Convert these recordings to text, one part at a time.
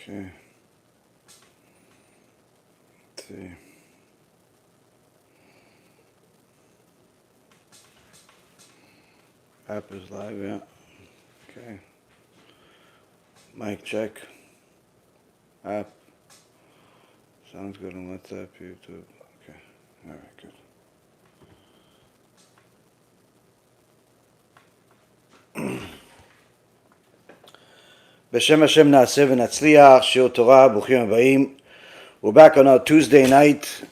Okay. Let's see. App is live, yeah. Okay. Mic check. App. Sounds good on WhatsApp, YouTube. Okay. All right, good. B'Shem Hashem na'aseh v'natzliach, Shiur Torah, Bruchim Habayim. We're back on our Tuesday night,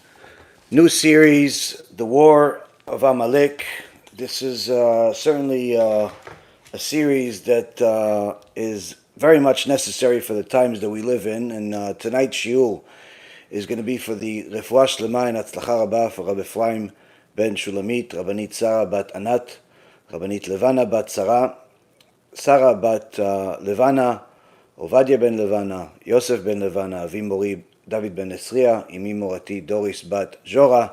new series, The War of Amalek. This is certainly a series that is very much necessary for the times that we live in, and tonight's shiur is going to be for the Refuah Shlema and Hatzlacha Rabba for Rabbi Ephraim ben Shulamit, Rabbanit Sarah bat Anat, Rabbanit Levana bat Sarah, Sarah bat Levana, Ovadia ben Levana, Yosef ben Levana, Avi Mori David ben Esriya, Imi Morati Doris bat Jora,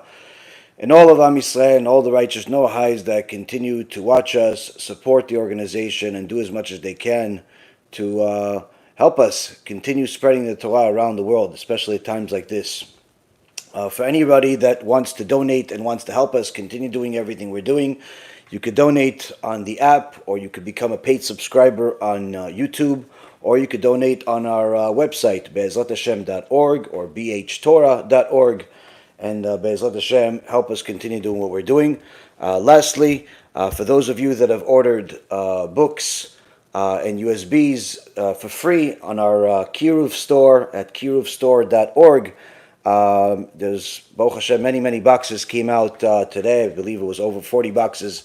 and all of Am Yisrael and all the righteous Noahis that continue to watch us, support the organization, and do as much as they can to help us continue spreading the Torah around the world, especially at times like this. For anybody that wants to donate and wants to help us continue doing everything we're doing, you could donate on the app, or you could become a paid subscriber on YouTube, or you could donate on our website, be'ezrathashem.org or bhtorah.org, and Be'ezrat Hashem, help us continue doing what we're doing. Lastly, for those of you that have ordered books and USBs for free on our Kiruv store at kiruvstore.org, there's, Baruch Hashem, many boxes came out today. I believe it was over 40 boxes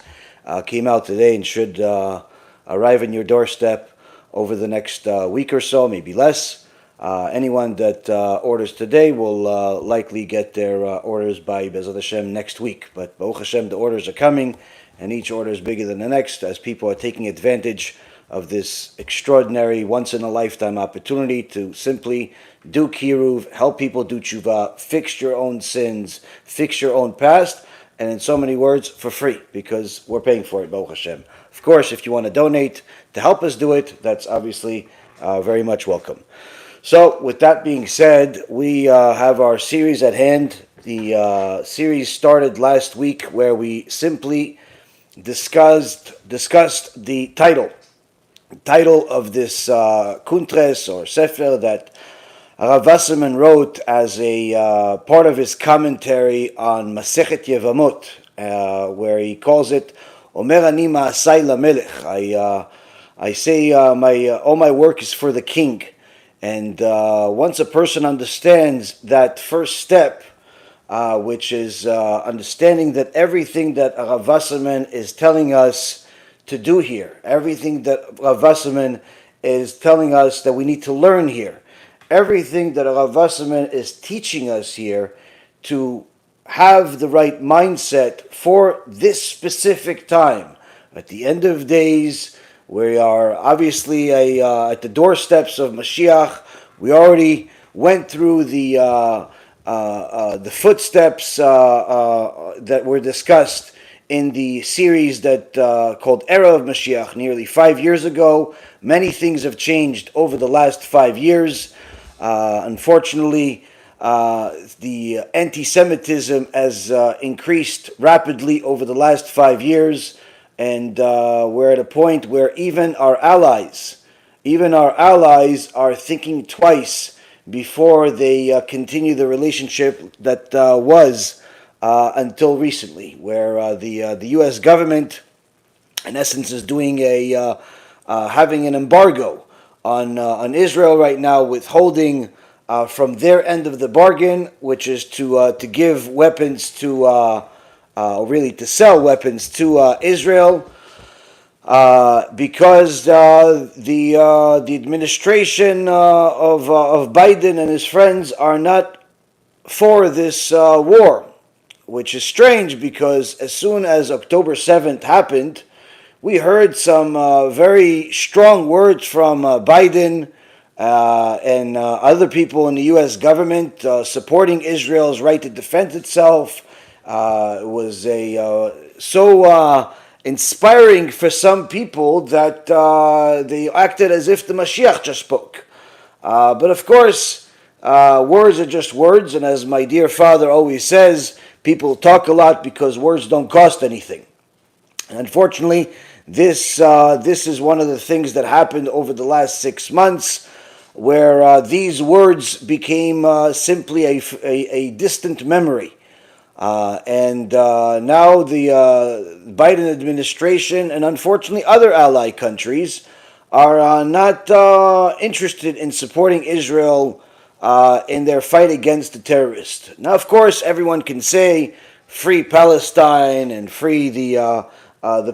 came out today and should arrive in your doorstep over the next week or so, maybe less. Anyone that orders today will likely get their orders by Be'ezrat Hashem next week. But Baruch Hashem, the orders are coming, and each order is bigger than the next as people are taking advantage of this extraordinary, once-in-a-lifetime opportunity to simply do kiruv, help people do tshuva, fix your own sins, fix your own past, and in so many words, for free, because we're paying for it, Baruch Hashem. Of course, if you want to donate to help us do it, that's obviously very much welcome. So, with that being said, we have our series at hand. The series started last week where we simply discussed the title of this kuntres or sefer that Rav Wasserman wrote as a part of his commentary on Masechet Yevamot, where he calls it Omer Ani Ma'asai LaMelech. I say all my work is for the king. And once a person understands that first step, which is understanding that everything that Rav Wasserman is telling us to do here, everything that Rav Wasserman is telling us that we need to learn here, everything that Rav Wasserman is teaching us here to have the right mindset for this specific time. At the end of days, we are obviously at the doorsteps of Mashiach. We already went through the footsteps that were discussed in the series that called Era of Mashiach nearly 5 years ago. Many things have changed over the last 5 years. Unfortunately, the anti-Semitism has increased rapidly over the last 5 years. And we're at a point where even our allies are thinking twice before they continue the relationship that was until recently, where the U.S. government, in essence, is doing having an embargo on Israel right now, withholding from their end of the bargain, which is to give weapons to. Really to sell weapons to Israel, because the administration of Biden and his friends are not for this war, which is strange because as soon as October 7th happened, we heard some very strong words from Biden and other people in the U.S. government supporting Israel's right to defend itself. It was so inspiring for some people that they acted as if the Mashiach just spoke. But of course, words are just words, and as my dear father always says, people talk a lot because words don't cost anything. And unfortunately, this is one of the things that happened over the last 6 months, where these words became simply a distant memory. And now the Biden administration and unfortunately other ally countries are not interested in supporting Israel in their fight against the terrorists. Now, of course, everyone can say free Palestine and free the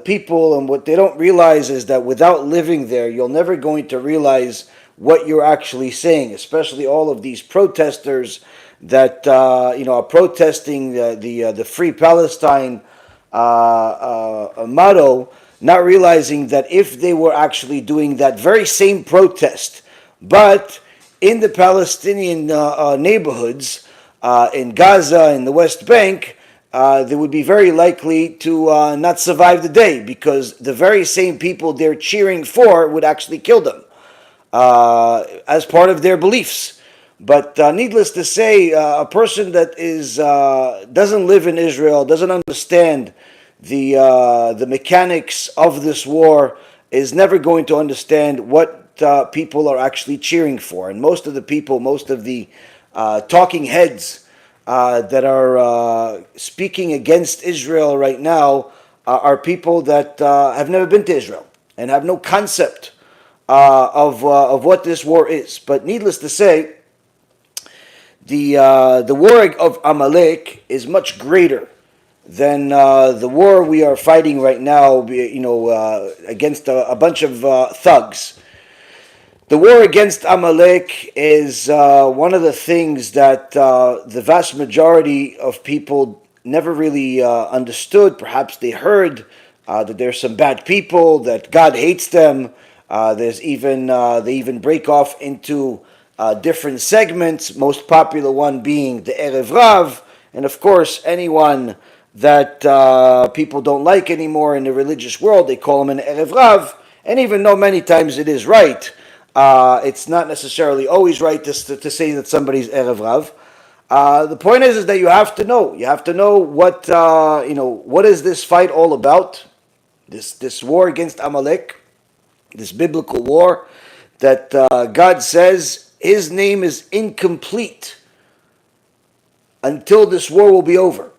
people, and what they don't realize is that without living there, you're never going to realize what you're actually saying, especially all of these protesters that are protesting the Free Palestine motto, not realizing that if they were actually doing that very same protest, but in the Palestinian neighborhoods in Gaza, in the West Bank, they would be very likely to not survive the day, because the very same people they're cheering for would actually kill them as part of their beliefs. But needless to say, a person that is doesn't live in Israel, doesn't understand the mechanics of this war, is never going to understand what people are actually cheering for. And most of the people, most of the talking heads that are speaking against Israel right now are people that have never been to Israel and have no concept of what this war is. But needless to say, the war of Amalek is much greater than the war we are fighting right now. Against a bunch of thugs. The war against Amalek is one of the things that the vast majority of people never really understood. Perhaps they heard that there's some bad people, that God hates them. There's even they even break off into different segments, most popular one being the Erev Rav, and of course anyone that people don't like anymore in the religious world, they call him an Erev Rav, and even though many times it is right, it's not necessarily always right to say that somebody's Erev Rav. The point is that you have to know what what is this fight all about, this war against Amalek, this biblical war that God says his name is incomplete until this war will be over.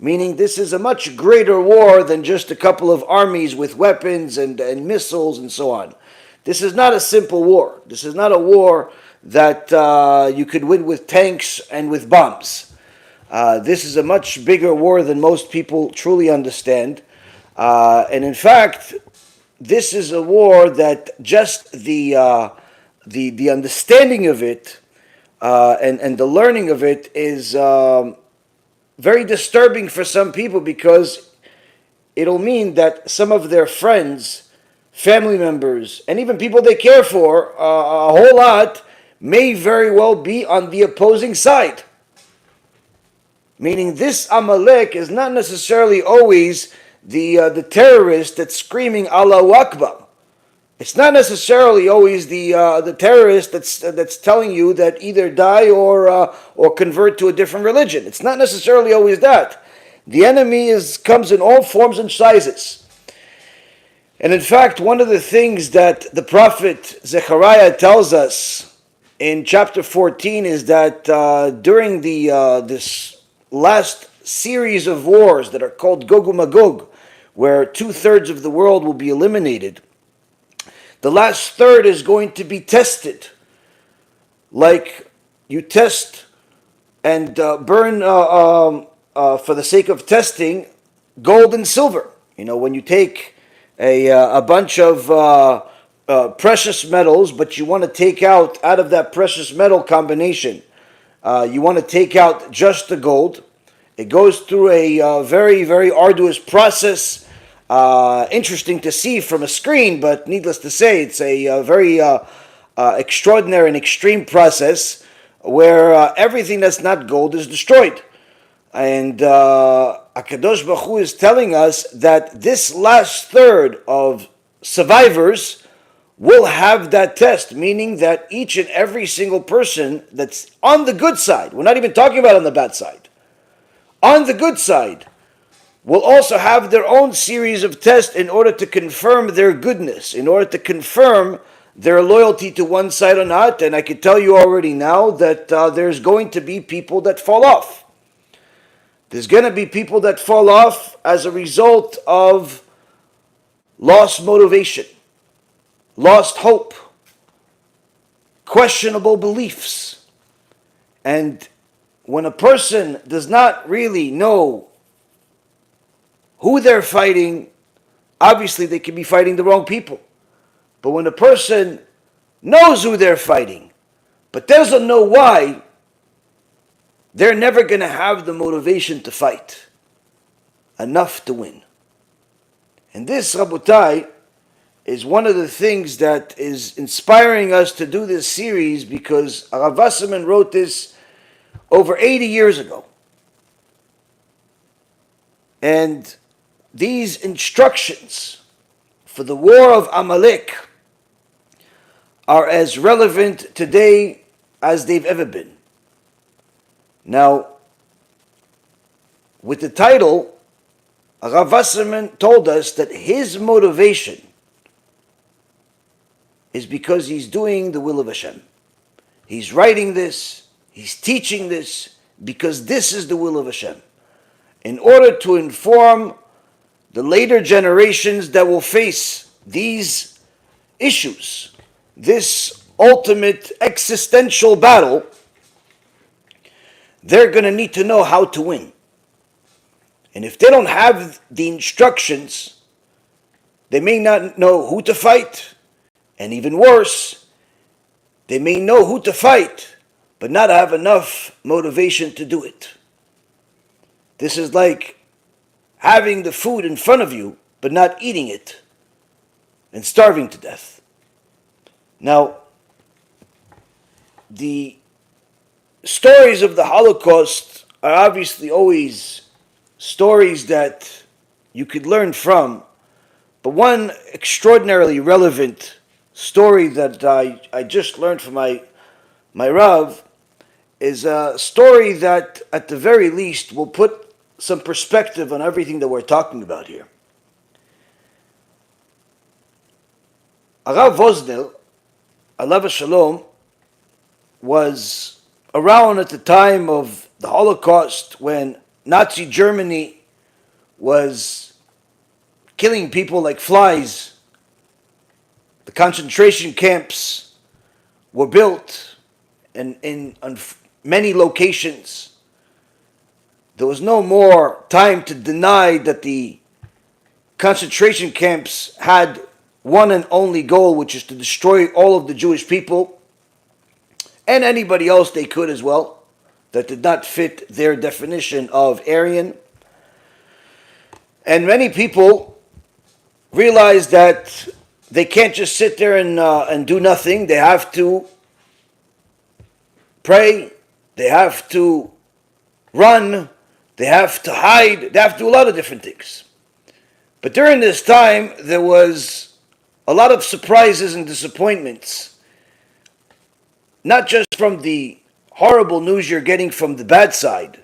Meaning this is a much greater war than just a couple of armies with weapons and missiles and so on. This is not a simple war. This is not a war that you could win with tanks and with bombs. This is a much bigger war than most people truly understand. And in fact, this is a war that just the understanding of it and the learning of it is very disturbing for some people, because it'll mean that some of their friends, family members, and even people they care for a whole lot may very well be on the opposing side. Meaning this Amalek is not necessarily always the terrorist that's screaming Allahu Akbar. It's not necessarily always the terrorist that's telling you that either die or convert to a different religion. It's not necessarily always that. The enemy comes in all forms and sizes. And in fact, one of the things that the prophet Zechariah tells us in chapter 14 is that during this last series of wars that are called Gog and Magog, where 2/3 of the world will be eliminated, the last third is going to be tested, like you test and burn for the sake of testing gold and silver. When you take a bunch of precious metals, but you want to take out of that precious metal combination, you want to take out just the gold. It goes through a very, very arduous process. Interesting to see from a screen, but needless to say, it's a very extraordinary and extreme process where everything that's not gold is destroyed. And HaKadosh Baruch Hu is telling us that this last third of survivors will have that test, meaning that each and every single person that's on the good side, we're not even talking about on the bad side, on the good side, will also have their own series of tests in order to confirm their goodness, in order to confirm their loyalty to one side or not. And I can tell you already now that there's going to be people that fall off. There's going to be people that fall off as a result of lost motivation, lost hope, questionable beliefs. And when a person does not really know who they're fighting, obviously they could be fighting the wrong people. But when a person knows who they're fighting, but doesn't know why, they're never going to have the motivation to fight enough to win. And this, Rabotai, is one of the things that is inspiring us to do this series, because Rav Wasserman wrote this over 80 years ago. And these instructions for the war of Amalek are as relevant today as they've ever been. Now, with the title, Rav Wasserman told us that his motivation is because he's doing the will of Hashem. He's writing this, he's teaching this, because this is the will of Hashem, in order to inform the later generations that will face these issues, this ultimate existential battle. They're going to need to know how to win. And if they don't have the instructions, they may not know who to fight. And even worse, they may know who to fight, but not have enough motivation to do it. This is like having the food in front of you, but not eating it, and starving to death. Now, the stories of the Holocaust are obviously always stories that you could learn from, but one extraordinarily relevant story that I just learned from my Rav is a story that at the very least will put some perspective on everything that we're talking about here. Arav Voznel, alav shalom, was around at the time of the Holocaust, when Nazi Germany was killing people like flies. The concentration camps were built in many locations. There was no more time to deny that the concentration camps had one and only goal, which is to destroy all of the Jewish people and anybody else they could as well that did not fit their definition of Aryan. And many people realized that they can't just sit there and do nothing. They have to pray, they have to run, they have to hide, they have to do a lot of different things. But during this time, there was a lot of surprises and disappointments, not just from the horrible news you're getting from the bad side,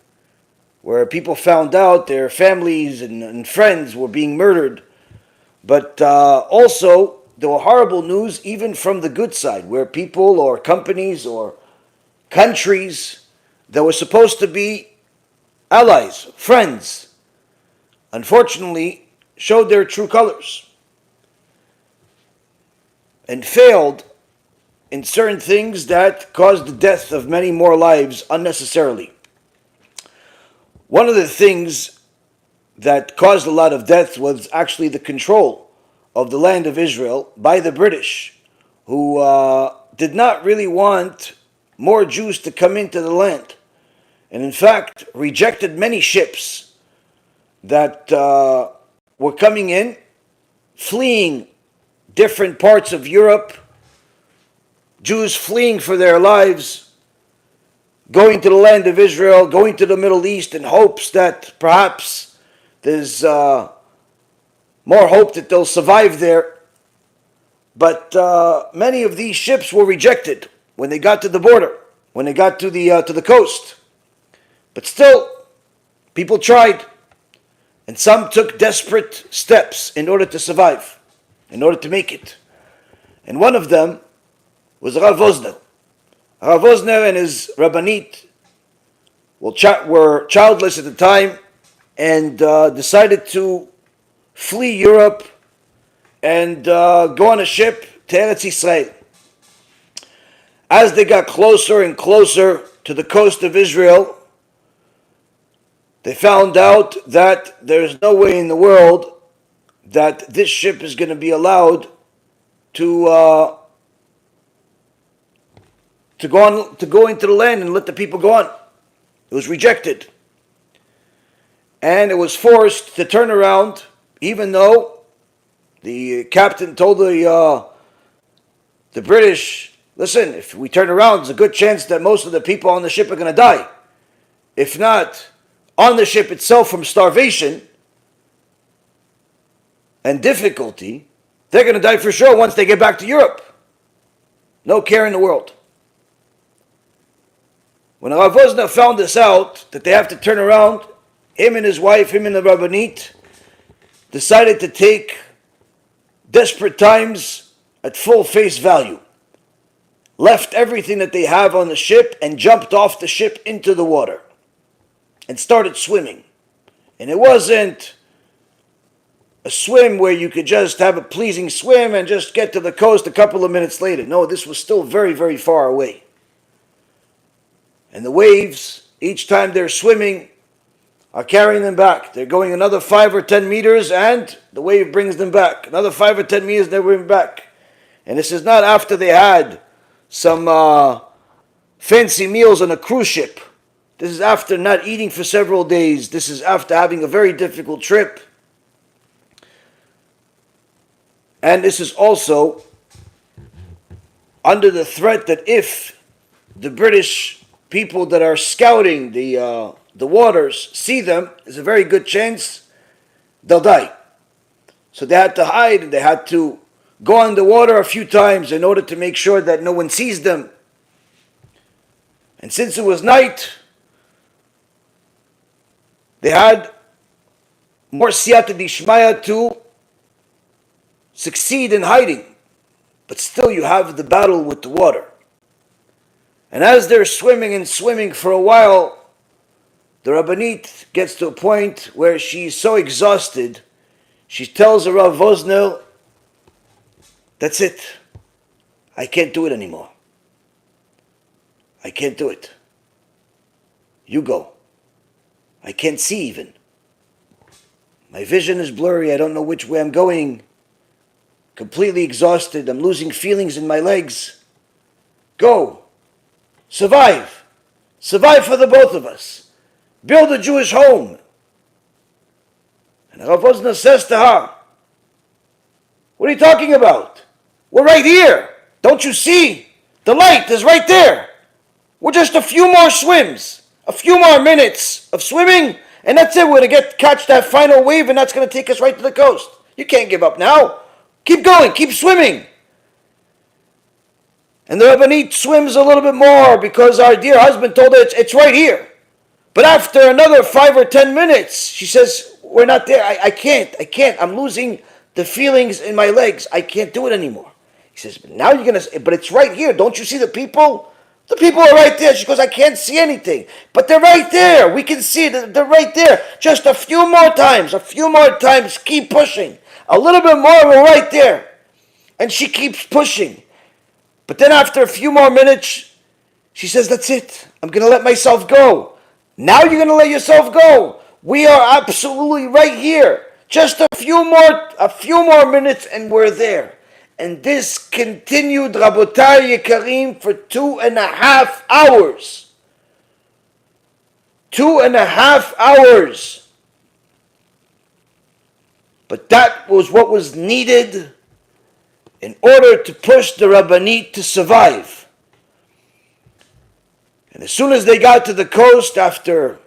where people found out their families and friends were being murdered, but also there were horrible news even from the good side, where people or companies or countries that were supposed to be allies, friends, unfortunately showed their true colors and failed in certain things that caused the death of many more lives unnecessarily. One of the things that caused a lot of death was actually the control of the land of Israel by the British, who did not really want more Jews to come into the land, and in fact rejected many ships that were coming in, fleeing different parts of Europe, Jews fleeing for their lives, going to the land of Israel, going to the Middle East in hopes that perhaps there's more hope that they'll survive there. But many of these ships were rejected when they got to the border, when they got to the coast. But still, people tried, and some took desperate steps in order to survive, in order to make it. And one of them was Rav Wosner. Rav Wosner and his Rabbanit were childless at the time and decided to flee Europe and go on a ship to Eretz Yisrael. As they got closer and closer to the coast of Israel, they found out that there's no way in the world that this ship is going to be allowed to go into the land and let the people go on. It was rejected. And it was forced to turn around, even though the captain told the British, listen, if we turn around, there's a good chance that most of the people on the ship are going to die. If not on the ship itself from starvation and difficulty, they're going to die for sure once they get back to Europe. No care in the world. When Rav Wosner found this out, that they have to turn around, him and his wife, him and the Rabbanit, decided to take desperate times at full face value. Left everything that they have on the ship and jumped off the ship into the water and started swimming. And it wasn't a swim where you could just have a pleasing swim and just get to the coast a couple of minutes later. No, this was still very, very far away. And the waves, each time they're swimming, are carrying them back. They're going another 5 or 10 meters and the wave brings them back. Another 5 or 10 meters, they bring them back. And this is not after they had some fancy meals on a cruise ship. This is after not eating for several days. This is after having a very difficult trip. And this is also under the threat that if the British people that are scouting the waters see them, there's a very good chance they'll die. So they had to hide and they had to go on the water a few times in order to make sure that no one sees them. And since it was night, they had more siyata dishmaya to succeed in hiding. But still you have the battle with the water. And as they're swimming and swimming for a while, the Rabbanit gets to a point where she's so exhausted, she tells the Rav Wosner, that's it. I can't do it anymore. I can't do it. You go. I can't see even. My vision is blurry. I don't know which way I'm going. Completely exhausted. I'm losing feelings in my legs. Go. Survive. Survive for the both of us. Build a Jewish home. And Rav Wosner says to her, what are you talking about? We're right here. Don't you see? The light is right there. We're just a few more swims. A few more minutes of swimming. And that's it. We're going to catch that final wave and that's going to take us right to the coast. You can't give up now. Keep going. Keep swimming. And the Rabbanit swims a little bit more because our dear husband told her it's right here. But after another 5 or 10 minutes, she says, we're not there. I can't. I'm losing the feelings in my legs. I can't do it anymore. He says, but now you're going to, but it's right here. Don't you see the people? The people are right there. She goes, I can't see anything. But they're right there. We can see it. They're right there. Just a few more times. Keep pushing. A little bit more, we're right there. And she keeps pushing. But then after a few more minutes, she says, that's it. I'm going to let myself go. Now you're going to let yourself go. We are absolutely right here. Just a few more minutes and we're there. And this continued, Rabotai Yekarim, for 2.5 hours. 2.5 hours. But that was what was needed in order to push the Rabbanit to survive. And as soon as they got to the coast, after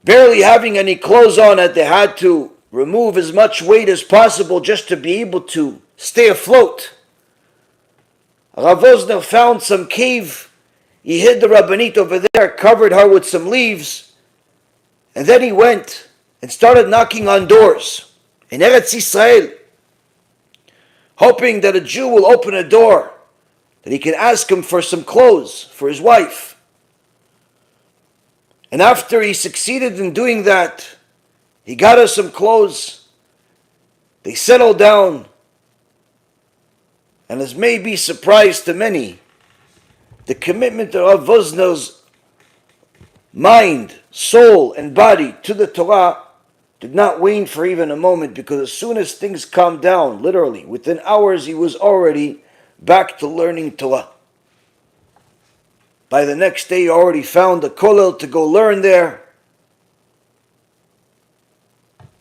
barely having any clothes on, that they had to remove as much weight as possible just to be able to stay afloat. Rav Wosner found some cave. He hid the Rabbanit over there, covered her with some leaves, and then he went and started knocking on doors in Eretz Yisrael, hoping that a Jew will open a door, that he can ask him for some clothes for his wife. And after he succeeded in doing that, he got her some clothes. They settled down. And as may be surprise to many, the commitment of Wosner's mind, soul, and body to the Torah did not wane for even a moment, because as soon as things calmed down, literally, within hours he was already back to learning Torah. By the next day he already found a kollel to go learn there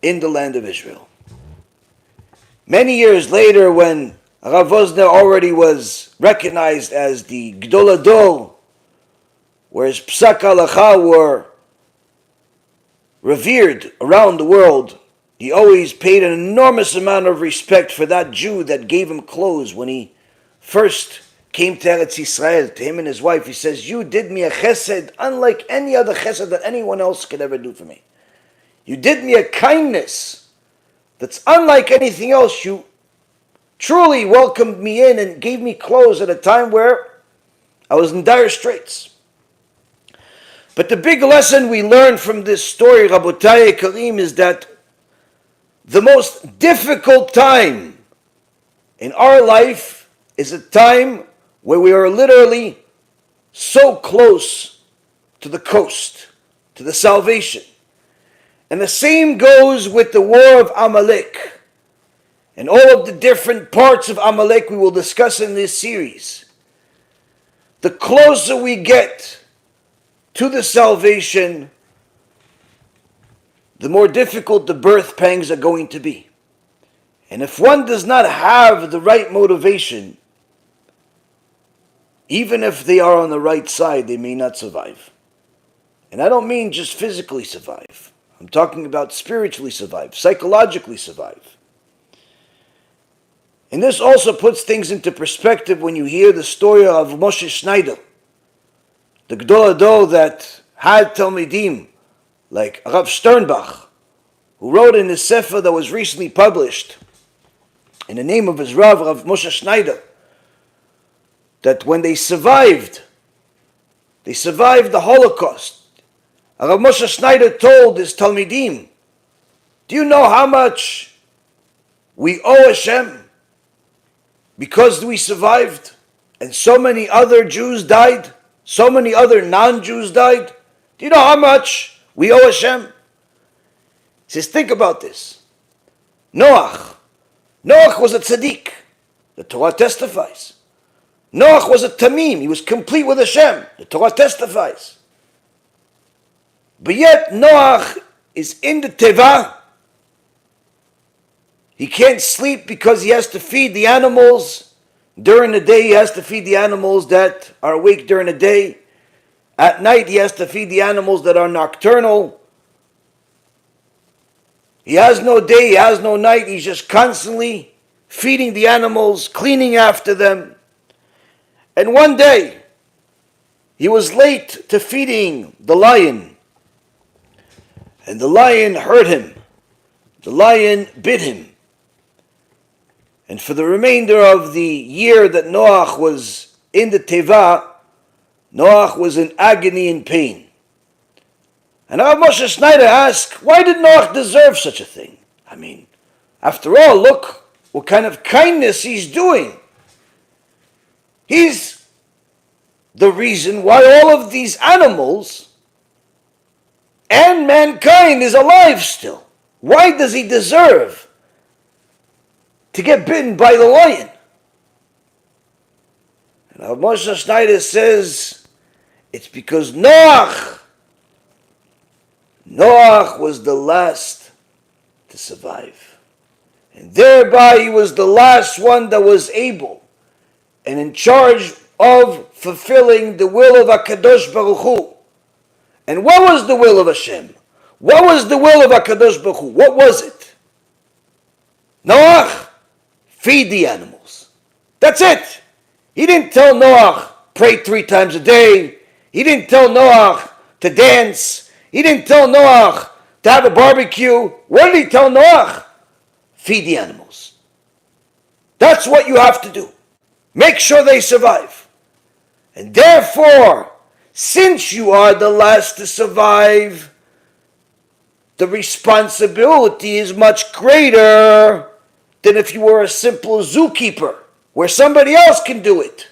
in the land of Israel. Many years later, when Rav Wosner already was recognized as the Gdol Ador, where his Psak Halacha were revered around the world, he always paid an enormous amount of respect for that Jew that gave him clothes when he first came to Eretz Yisrael. To him and his wife, he says, "You did me a chesed unlike any other chesed that anyone else could ever do for me. You did me a kindness that's unlike anything else. You truly welcomed me in and gave me clothes at a time where I was in dire straits." But the big lesson we learn from this story, Rabotai Karim, is that the most difficult time in our life is a time where we are literally so close to the coast, to the salvation. And the same goes with the war of Amalek. And all of the different parts of Amalek we will discuss in this series. The closer we get to the salvation, the more difficult the birth pangs are going to be. And if one does not have the right motivation, even if they are on the right side, they may not survive. And I don't mean just physically survive. I'm talking about spiritually survive, psychologically survive. And this also puts things into perspective when you hear the story of Moshe Schneider, the Gdol Ador that had Talmidim, like Rav Sternbach, who wrote in his Sefer that was recently published, in the name of his Rav Moshe Schneider, that when they survived the Holocaust, Rav Moshe Schneider told his Talmidim, "Do you know how much we owe Hashem because we survived and so many other Jews died? So many other non-Jews died. Do you know how much we owe Hashem?" He says, think about this. Noach was a tzaddik. The Torah testifies. Noach was a tamim. He was complete with Hashem. The Torah testifies. But yet Noach is in the teva. He can't sleep because he has to feed the animals. During the day, he has to feed the animals that are awake during the day. At night, he has to feed the animals that are nocturnal. He has no day, he has no night. He's just constantly feeding the animals, cleaning after them. And one day, he was late to feeding the lion. And the lion hurt him. The lion bit him. And for the remainder of the year that Noach was in the teva, Noach was in agony and pain. And Rav Moshe Schneider asked, why did Noach deserve such a thing? I mean, after all, look what kind of kindness he's doing. He's the reason why all of these animals and mankind is alive still. Why does he deserve to get bitten by the lion? And Rav Moshe Schneider says, it's because Noach was the last to survive. And thereby he was the last one that was able and in charge of fulfilling the will of HaKadosh Baruch Hu. And what was the will of Hashem? What was the will of HaKadosh Baruch Hu? What was it? Noach, feed the animals. That's it. He didn't tell Noach, pray 3 times a day. He didn't tell Noach to dance. He didn't tell Noach to have a barbecue. What did he tell Noach? Feed the animals. That's what you have to do. Make sure they survive. And therefore, since you are the last to survive, the responsibility is much greater than if you were a simple zookeeper, where somebody else can do it.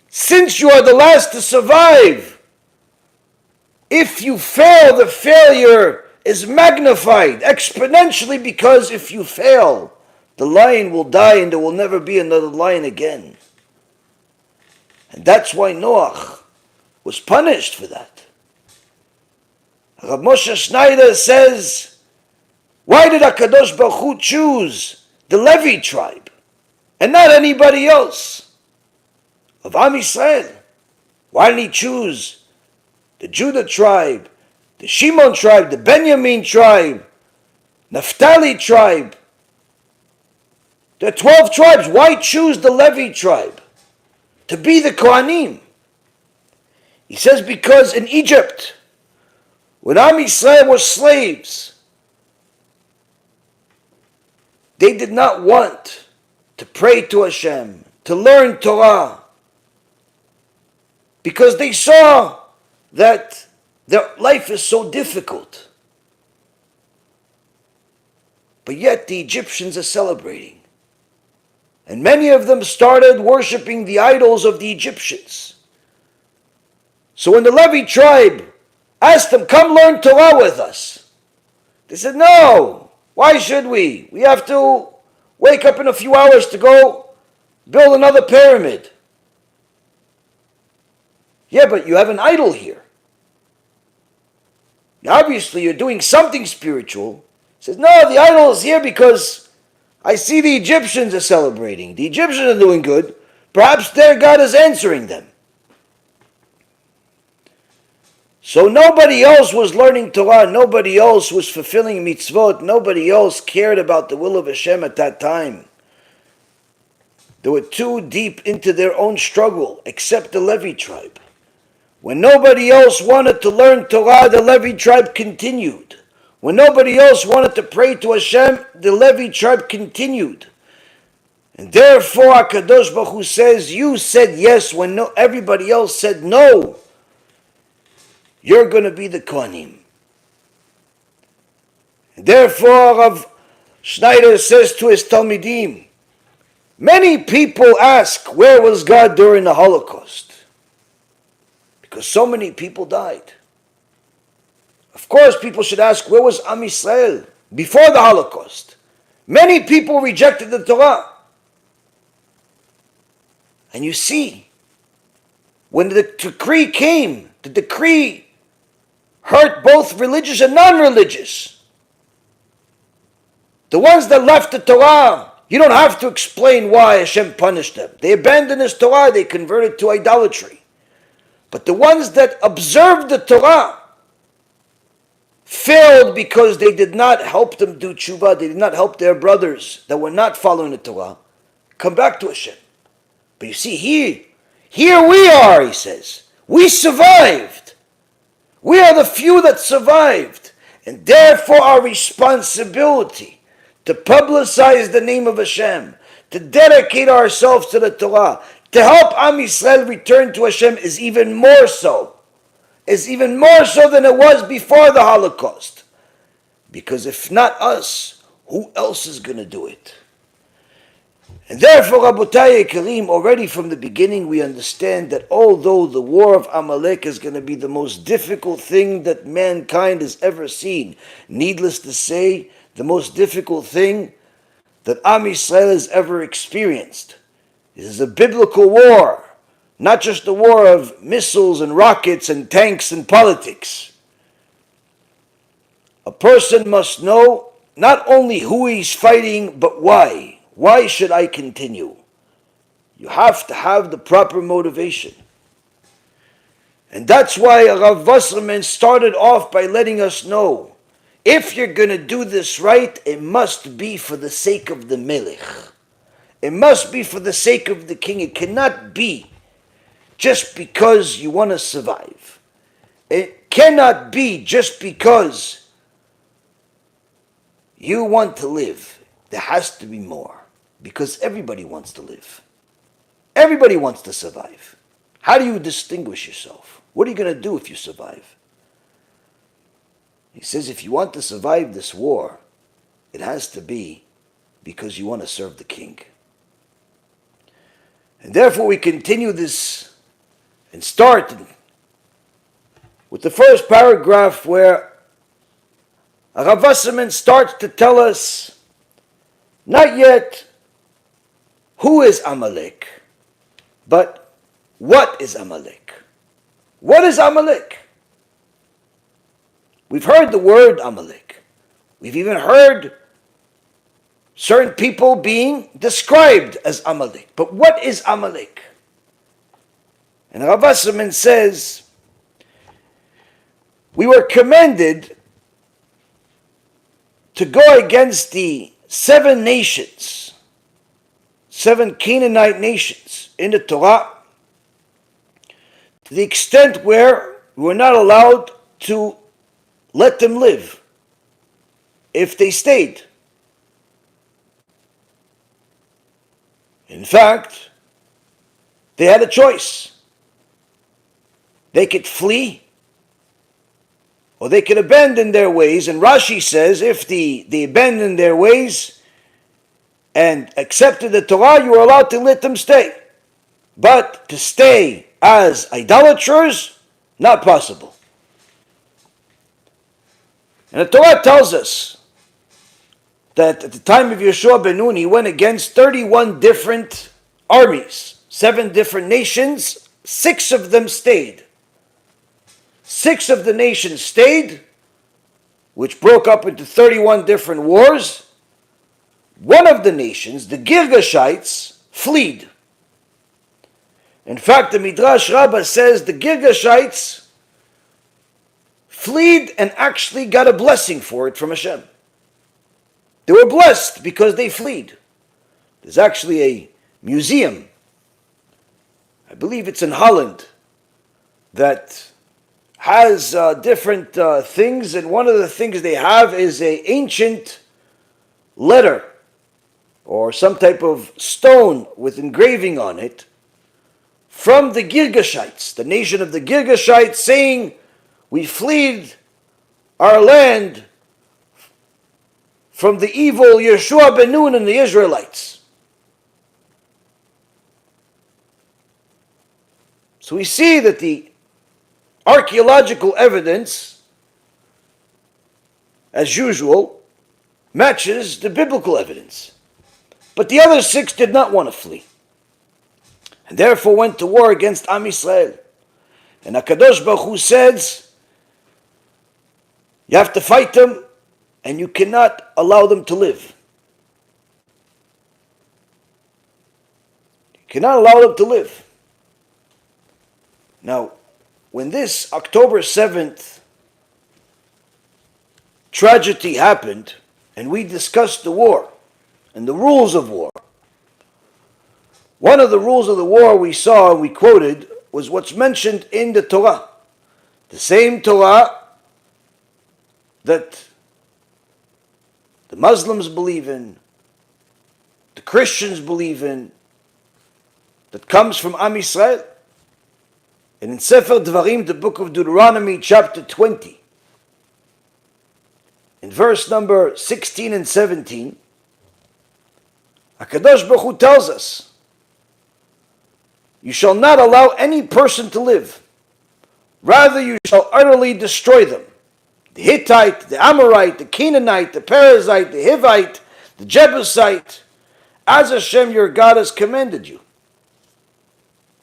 Since you are the last to survive, if you fail, the failure is magnified exponentially, because if you fail, the lion will die and there will never be another lion again. And that's why Noach was punished for that. Rav Moshe Schneider says, why did HaKadosh Baruch Hu choose the Levi tribe and not anybody else of Am Yisrael? Why didn't he choose the Judah tribe, the Shimon tribe, the Benjamin tribe, Naphtali tribe? There are 12 tribes. Why choose the Levi tribe to be the Kohanim? He says because in Egypt, when Am Yisrael were slaves, they did not want to pray to Hashem, to learn Torah, because they saw that their life is so difficult. But yet the Egyptians are celebrating. And many of them started worshiping the idols of the Egyptians. So when the Levi tribe asked them, come learn Torah with us, they said, no, why should we? We have to wake up in a few hours to go build another pyramid. Yeah, but you have an idol here. Obviously, you're doing something spiritual. He says, no, the idol is here because I see the Egyptians are celebrating. The Egyptians are doing good. Perhaps their God is answering them. So nobody else was learning Torah. Nobody else was fulfilling mitzvot. Nobody else cared about the will of Hashem at that time. They were too deep into their own struggle, except the Levi tribe. When nobody else wanted to learn Torah, the Levi tribe continued. When nobody else wanted to pray to Hashem, the Levi tribe continued. And therefore, HaKadosh Baruch Hu says, you said yes when everybody else said no. You're going to be the Kohanim. And therefore, Rav Schneider says to his Talmidim, many people ask, where was God during the Holocaust? Because so many people died. Of course, people should ask, where was Am Yisrael before the Holocaust? Many people rejected the Torah. And you see, when the decree came, the decree hurt both religious and non-religious. The ones that left the Torah, you don't have to explain why Hashem punished them. They abandoned His Torah, they converted to idolatry. But the ones that observed the Torah failed because they did not help them do tshuva, they did not help their brothers that were not following the Torah come back to Hashem. But you see, here we are, he says. We survived. We are the few that survived. And therefore our responsibility to publicize the name of Hashem, to dedicate ourselves to the Torah, to help Am Yisrael return to Hashem is even more so. Is even more so than it was before the Holocaust. Because if not us, who else is going to do it? And therefore, Rabotai Karim, already from the beginning we understand that although the war of Amalek is going to be the most difficult thing that mankind has ever seen, needless to say, the most difficult thing that Am Yisrael has ever experienced. This is a biblical war, not just a war of missiles and rockets and tanks and politics. A person must know not only who he's fighting, but why. Why should I continue? You have to have the proper motivation. And that's why Rav Wasserman started off by letting us know, if you're going to do this right, it must be for the sake of the Melech. It must be for the sake of the king. It cannot be just because you want to survive. It cannot be just because you want to live. There has to be more, because everybody wants to live. Everybody wants to survive. How do you distinguish yourself? What are you going to do if you survive? He says if you want to survive this war, it has to be because you want to serve the king. And therefore we continue this and start with the first paragraph where Rav Wasserman starts to tell us not yet who is Amalek, but what is Amalek? What is Amalek? We've heard the word Amalek. We've even heard certain people being described as Amalek. But what is Amalek? And Rav Wasserman says, we were commanded to go against the 7 nations, 7 Canaanite nations in the Torah, to the extent where we were not allowed to let them live if they stayed. In fact, they had a choice. They could flee, or they could abandon their ways. And Rashi says if they abandoned their ways and accepted the Torah, you were allowed to let them stay. But to stay as idolaters, not possible. And the Torah tells us that at the time of Yeshua ben Nun, he went against 31 different armies, 7 different nations, 6 of them stayed. 6 of the nations stayed, which broke up into 31 different wars. One of the nations, the Girgashites, fled. In fact, the Midrash Rabbah says the Girgashites fled and actually got a blessing for it from Hashem. They were blessed because they fled. There's actually a museum, I believe it's in Holland, that has different things, and one of the things they have is an ancient letter or some type of stone with engraving on it from the Girgashites, the nation of the Girgashites, saying, we fled our land from the evil Yeshua ben Nun and the Israelites. So we see that the archaeological evidence, as usual, matches the biblical evidence. But the other 6 did not want to flee, and therefore went to war against Am Yisrael. And HaKadosh Baruch Hu says, you have to fight them, and you cannot allow them to live. You cannot allow them to live. Now, when this October 7th tragedy happened, and we discussed the war and the rules of war, one of the rules of the war we saw and we quoted was what's mentioned in the Torah. The same Torah that the Muslims believe in, the Christians believe in, that comes from Am Yisrael. And in Sefer Dvarim, the book of Deuteronomy, chapter 20, in verse number 16 and 17, HaKadosh Baruch Hu tells us, you shall not allow any person to live. Rather, you shall utterly destroy them. The Hittite, the Amorite, the Canaanite, the Perizzite, the Hivite, the Jebusite, as Hashem your God has commanded you.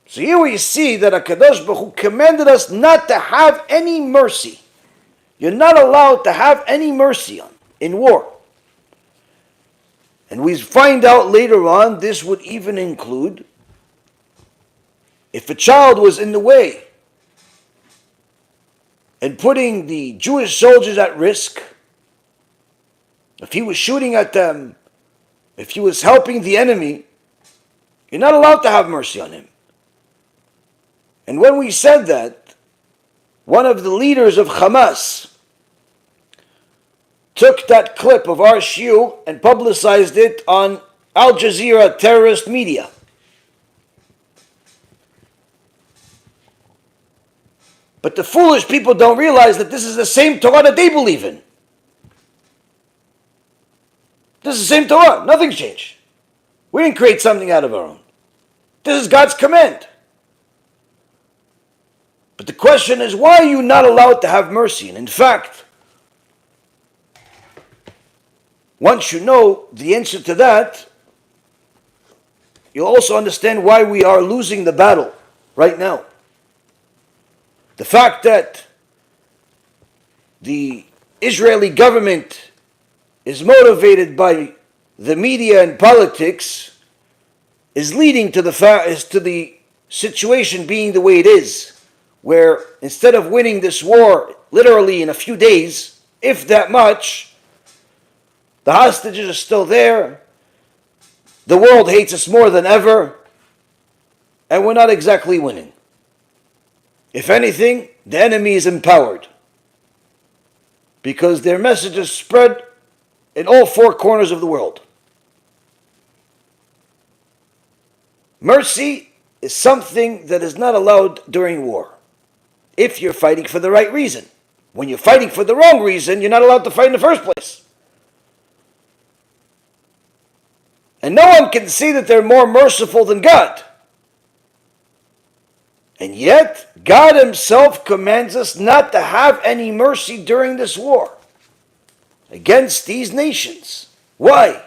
So here we see that HaKadosh Baruch Hu commanded us not to have any mercy. You're not allowed to have any mercy in war. And we find out later on this would even include if a child was in the way and putting the Jewish soldiers at risk, if he was shooting at them, if he was helping the enemy, You're not allowed to have mercy on him. And when we said that, one of the leaders of Hamas took that clip of our shiur and publicized it on Al Jazeera terrorist media. But the foolish people don't realize that this is the same Torah that they believe in. This is the same Torah. Nothing's changed. We didn't create something out of our own. This is God's command. But the question is, why are you not allowed to have mercy? And in fact, once you know the answer to that, you'll also understand why we are losing the battle right now. The fact that the Israeli government is motivated by the media and politics is leading to the situation being the way it is, where instead of winning this war literally in a few days, if that much, the hostages are still there, the world hates us more than ever, and we're not exactly winning. If anything, the enemy is empowered because their messages spread in all four corners of the world. Mercy is something that is not allowed during war if you're fighting for the right reason. When you're fighting for the wrong reason, you're not allowed to fight in the first place. And no one can see that they're more merciful than God. And yet, God himself commands us not to have any mercy during this war against these nations. Why?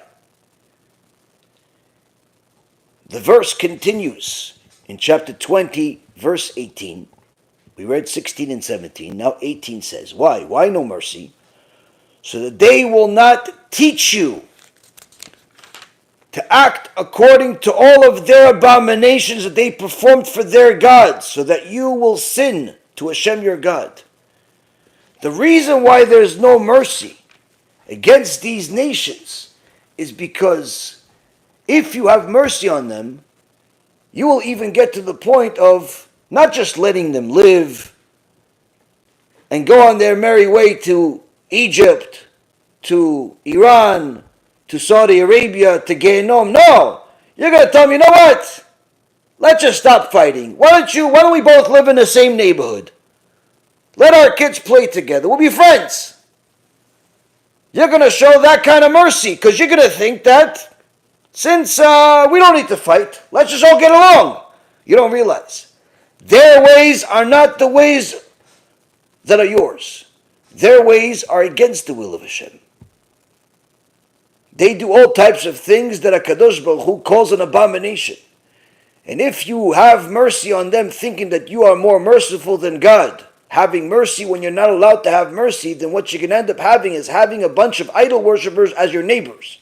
The verse continues in chapter 20, verse 18. We read 16 and 17. Now 18 says, why? Why no mercy? So that they will not teach you to act according to all of their abominations that they performed for their gods, so that you will sin to Hashem your God. The reason why there's no mercy against these nations is because if you have mercy on them, you will even get to the point of not just letting them live and go on their merry way to Egypt, to Iran, to Saudi Arabia, to Gehenom. No! You're going to tell me, you know what? Let's just stop fighting. Why don't we both live in the same neighborhood? Let our kids play together. We'll be friends. You're going to show that kind of mercy because you're going to think that since we don't need to fight, let's just all get along. You don't realize. Their ways are not the ways that are yours. Their ways are against the will of Hashem. They do all types of things that HaKadosh Baruch Hu calls an abomination. And if you have mercy on them thinking that you are more merciful than God, having mercy when you're not allowed to have mercy, then what you can end up having is having a bunch of idol worshippers as your neighbors.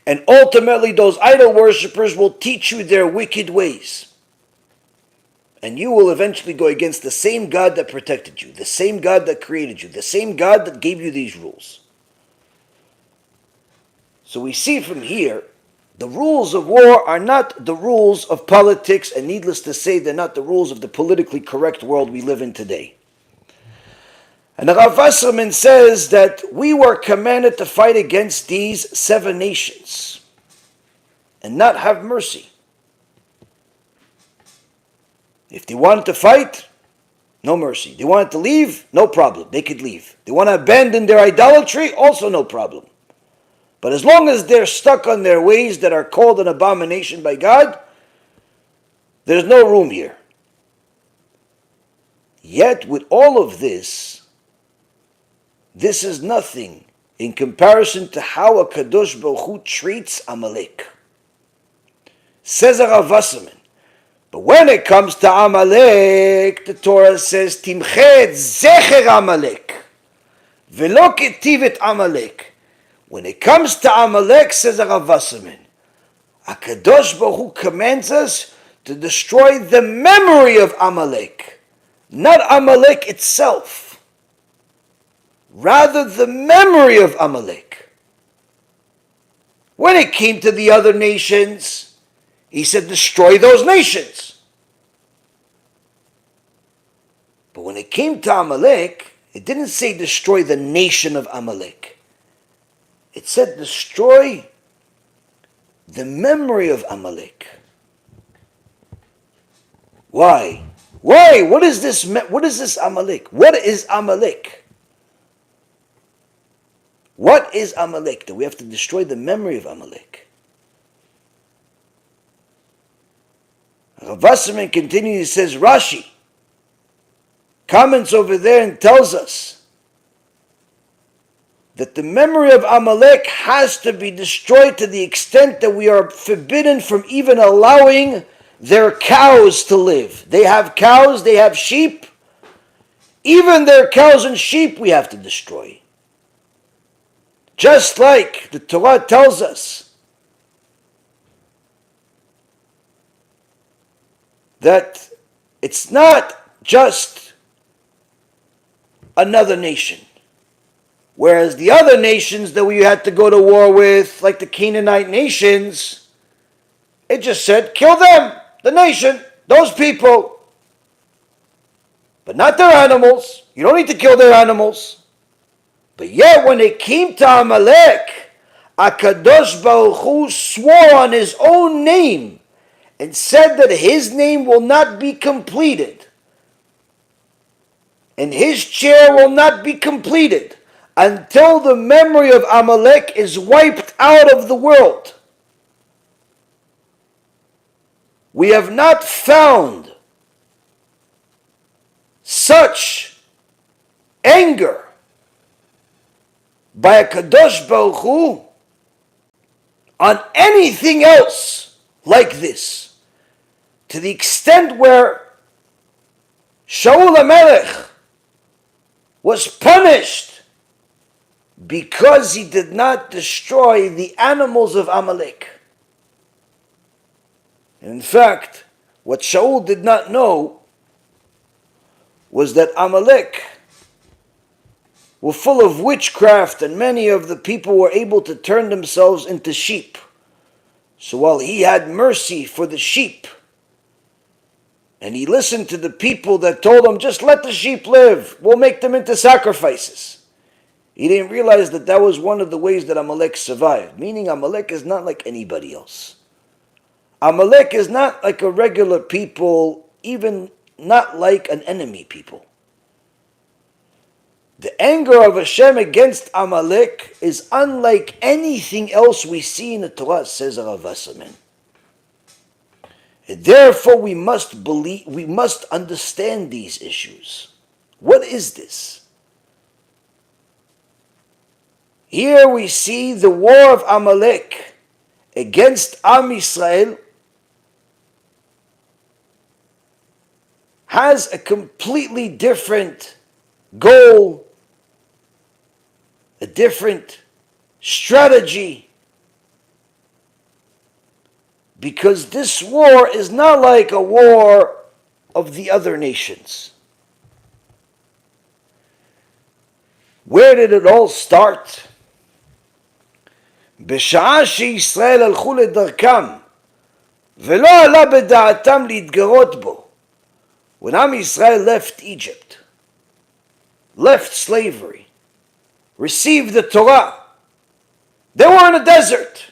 And ultimately those idol worshippers will teach you their wicked ways. And you will eventually go against the same God that protected you, the same God that created you, the same God that gave you these rules. So we see from here, the rules of war are not the rules of politics, and needless to say, they're not the rules of the politically correct world we live in today. And the Rav Wasserman says that we were commanded to fight against these 7 nations and not have mercy. If they wanted to fight, no mercy. They wanted to leave, no problem. They could leave. They want to abandon their idolatry, also no problem. But as long as they're stuck on their ways that are called an abomination by God, there's no room here. Yet with all of this, this is nothing in comparison to how HaKadosh Baruch Hu treats Amalek. Says Rav Wasserman, but when it comes to Amalek, the Torah says, Timchet zecher Amalek, velo ketiv Amalek. When it comes to Amalek, says Rav Wasserman, HaKadosh Baruch Hu commands us to destroy the memory of Amalek, not Amalek itself. Rather, the memory of Amalek. When it came to the other nations, He said, destroy those nations. But when it came to Amalek, it didn't say destroy the nation of Amalek. It said destroy the memory of Amalek. Why? Why? What is this Amalek? What is Amalek? What is Amalek? That we have to destroy the memory of Amalek. Rav Wasserman continues, he says, Rashi comments over there and tells us that the memory of Amalek has to be destroyed to the extent that we are forbidden from even allowing their cows to live. They have cows, they have sheep. Even their cows and sheep we have to destroy. Just like the Torah tells us that it's not just another nation. Whereas the other nations that we had to go to war with, like the Canaanite nations, it just said, kill them, the nation, those people. But not their animals. You don't need to kill their animals. But yet when it came to Amalek, HaKadosh Baruch Hu swore on his own name and said that his name will not be completed. And his chair will not be completed until the memory of Amalek is wiped out of the world. We have not found such anger by a Kadosh Baruch Hu on anything else like this, to the extent where Shaul HaMelech was punished because he did not destroy the animals of Amalek. And in fact, what Shaul did not know was that Amalek were full of witchcraft, and many of the people were able to turn themselves into sheep. So while he had mercy for the sheep, and he listened to the people that told him, just let the sheep live, we'll make them into sacrifices, he didn't realize that that was one of the ways that Amalek survived. Meaning Amalek is not like anybody else. Amalek is not like a regular people, even not like an enemy people. The anger of Hashem against Amalek is unlike anything else we see in the Torah, says Rav Wasserman. And therefore we must believe, we must understand these issues. What is this? Here we see the war of Amalek against Am Yisrael has a completely different goal, a different strategy, because this war is not like a war of the other nations. Where did it all start? בשעה שישראל הלכו לדרכם ולא עלה בדעתם להתגרות בו. When Am Yisrael left Egypt, left slavery, received the Torah, they were in a desert.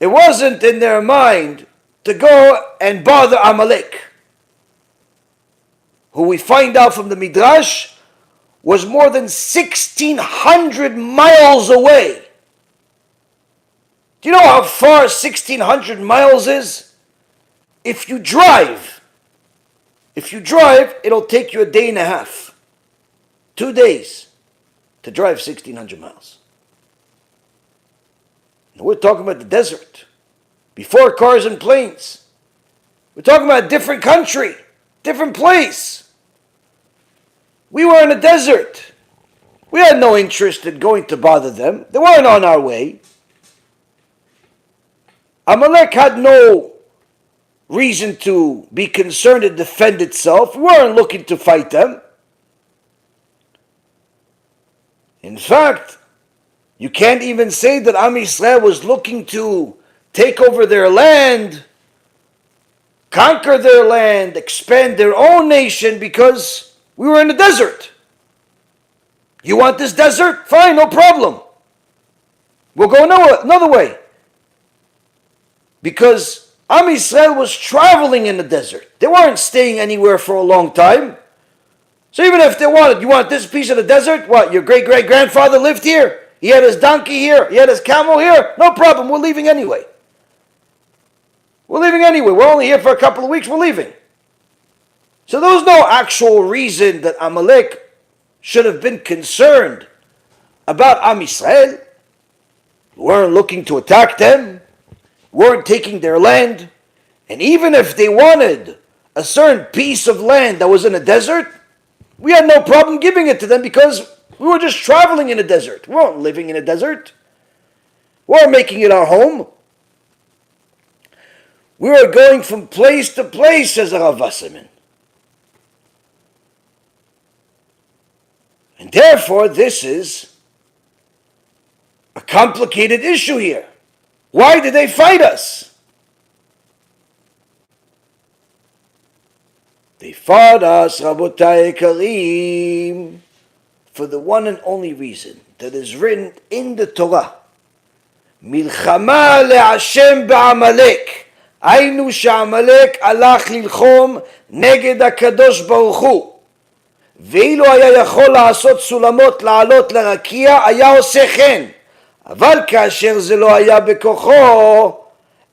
It wasn't in their mind to go and bother Amalek, who we find out from the Midrash was more than 1,600 miles away. Do you know how far 1,600 miles is? If you drive, it'll take you a day and a half, 2 days to drive 1,600 miles. Now we're talking about the desert, before cars and planes. We're talking about a different country, different place. We were in a desert. We had no interest in going to bother them. They weren't on our way. Amalek had no reason to be concerned and defend itself. We weren't looking to fight them. In fact, you can't even say that Am Yisrael was looking to take over their land conquer their land, expand their own nation because we were in the desert. You want this desert? Fine, no problem. We'll go another way. Because Am Yisrael was traveling in the desert. They weren't staying anywhere for a long time. So even if they wanted, you want this piece of the desert? What, your great-great-grandfather lived here? He had his donkey here? He had his camel here? No problem, we're leaving anyway. We're leaving anyway. We're only here for a couple of weeks, we're leaving. So there was no actual reason that Amalek should have been concerned about Am Yisrael. We weren't looking to attack them. We weren't taking their land. And even if they wanted a certain piece of land that was in a desert, we had no problem giving it to them because we were just traveling in a desert. We weren't living in a desert. We weren't making it our home. We were going from place to place, says Rav Wasserman. And therefore, this is a complicated issue here. Why did they fight us? They fought us, Rabotai Karim, for the one and only reason that is written in the Torah. Milchama le'Hashem ba'Amalek. היינו שעמלק הלך ללחום נגד הקדוש ברוך הוא. ואילו היה יכול לעשות סולמות לעלות לרקיע, היה עושה כן. אבל כאשר זה לא היה בכוחו,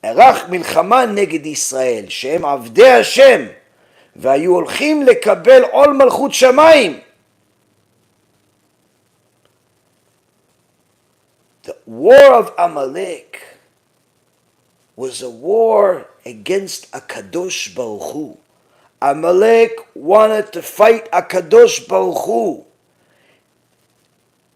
ערך מלחמה נגד ישראל, שהם עבדי השם, והיו הולכים לקבל עול מלכות שמיים. The war of Amalek was a war against Akadosh Baruch Hu. Amalek wanted to fight Akadosh Baruch Hu.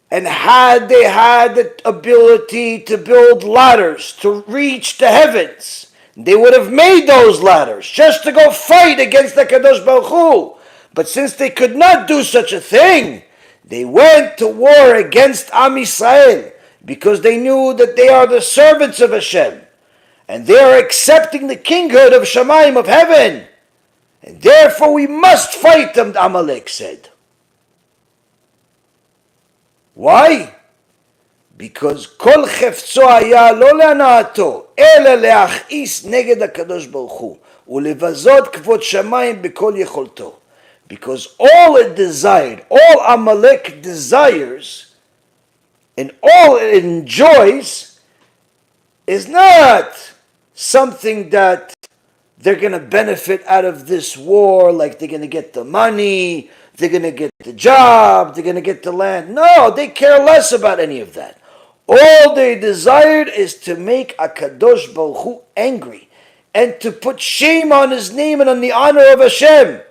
And had they had the ability to build ladders to reach the heavens, they would have made those ladders just to go fight against Akadosh Baruch Hu. But since they could not do such a thing, they went to war against Am Yisrael because they knew that they are the servants of Hashem. And they are accepting the kinghood of Shamayim, of heaven. And therefore we must fight them, Amalek said. Why? Because כל חפצו היה לא להנאתו, אלא להכעיס נגד הקדוש ברוך הוא, ולבזות כבוד שמיים בכל יכולתו. Because all it desired, all Amalek desires, and all it enjoys, is not something that they're going to benefit out of this war, like they're going to get the money, they're going to get the job, they're going to get the land. No, they care less about any of that. All they desired is to make HaKadosh Baruch Hu angry and to put shame on his name and on the honor of Hashem.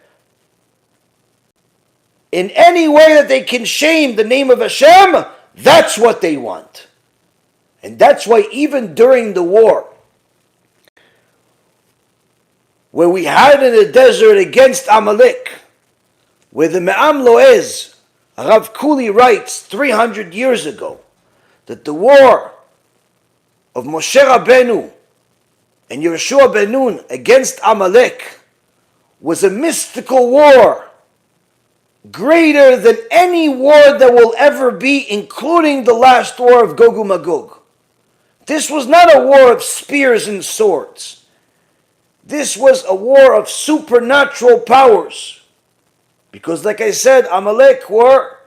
In any way that they can shame the name of Hashem, that's what they want. And that's why even during the war, where we had in the desert against Amalek, where the Me'am Loez, Rav Kuli writes 300 years ago, that the war of Moshe Rabbeinu and Yehoshua ben Nun against Amalek was a mystical war, greater than any war that will ever be, including the last war of Gog and Magog. This was not a war of spears and swords. This was a war of supernatural powers. Because like I said, Amalek were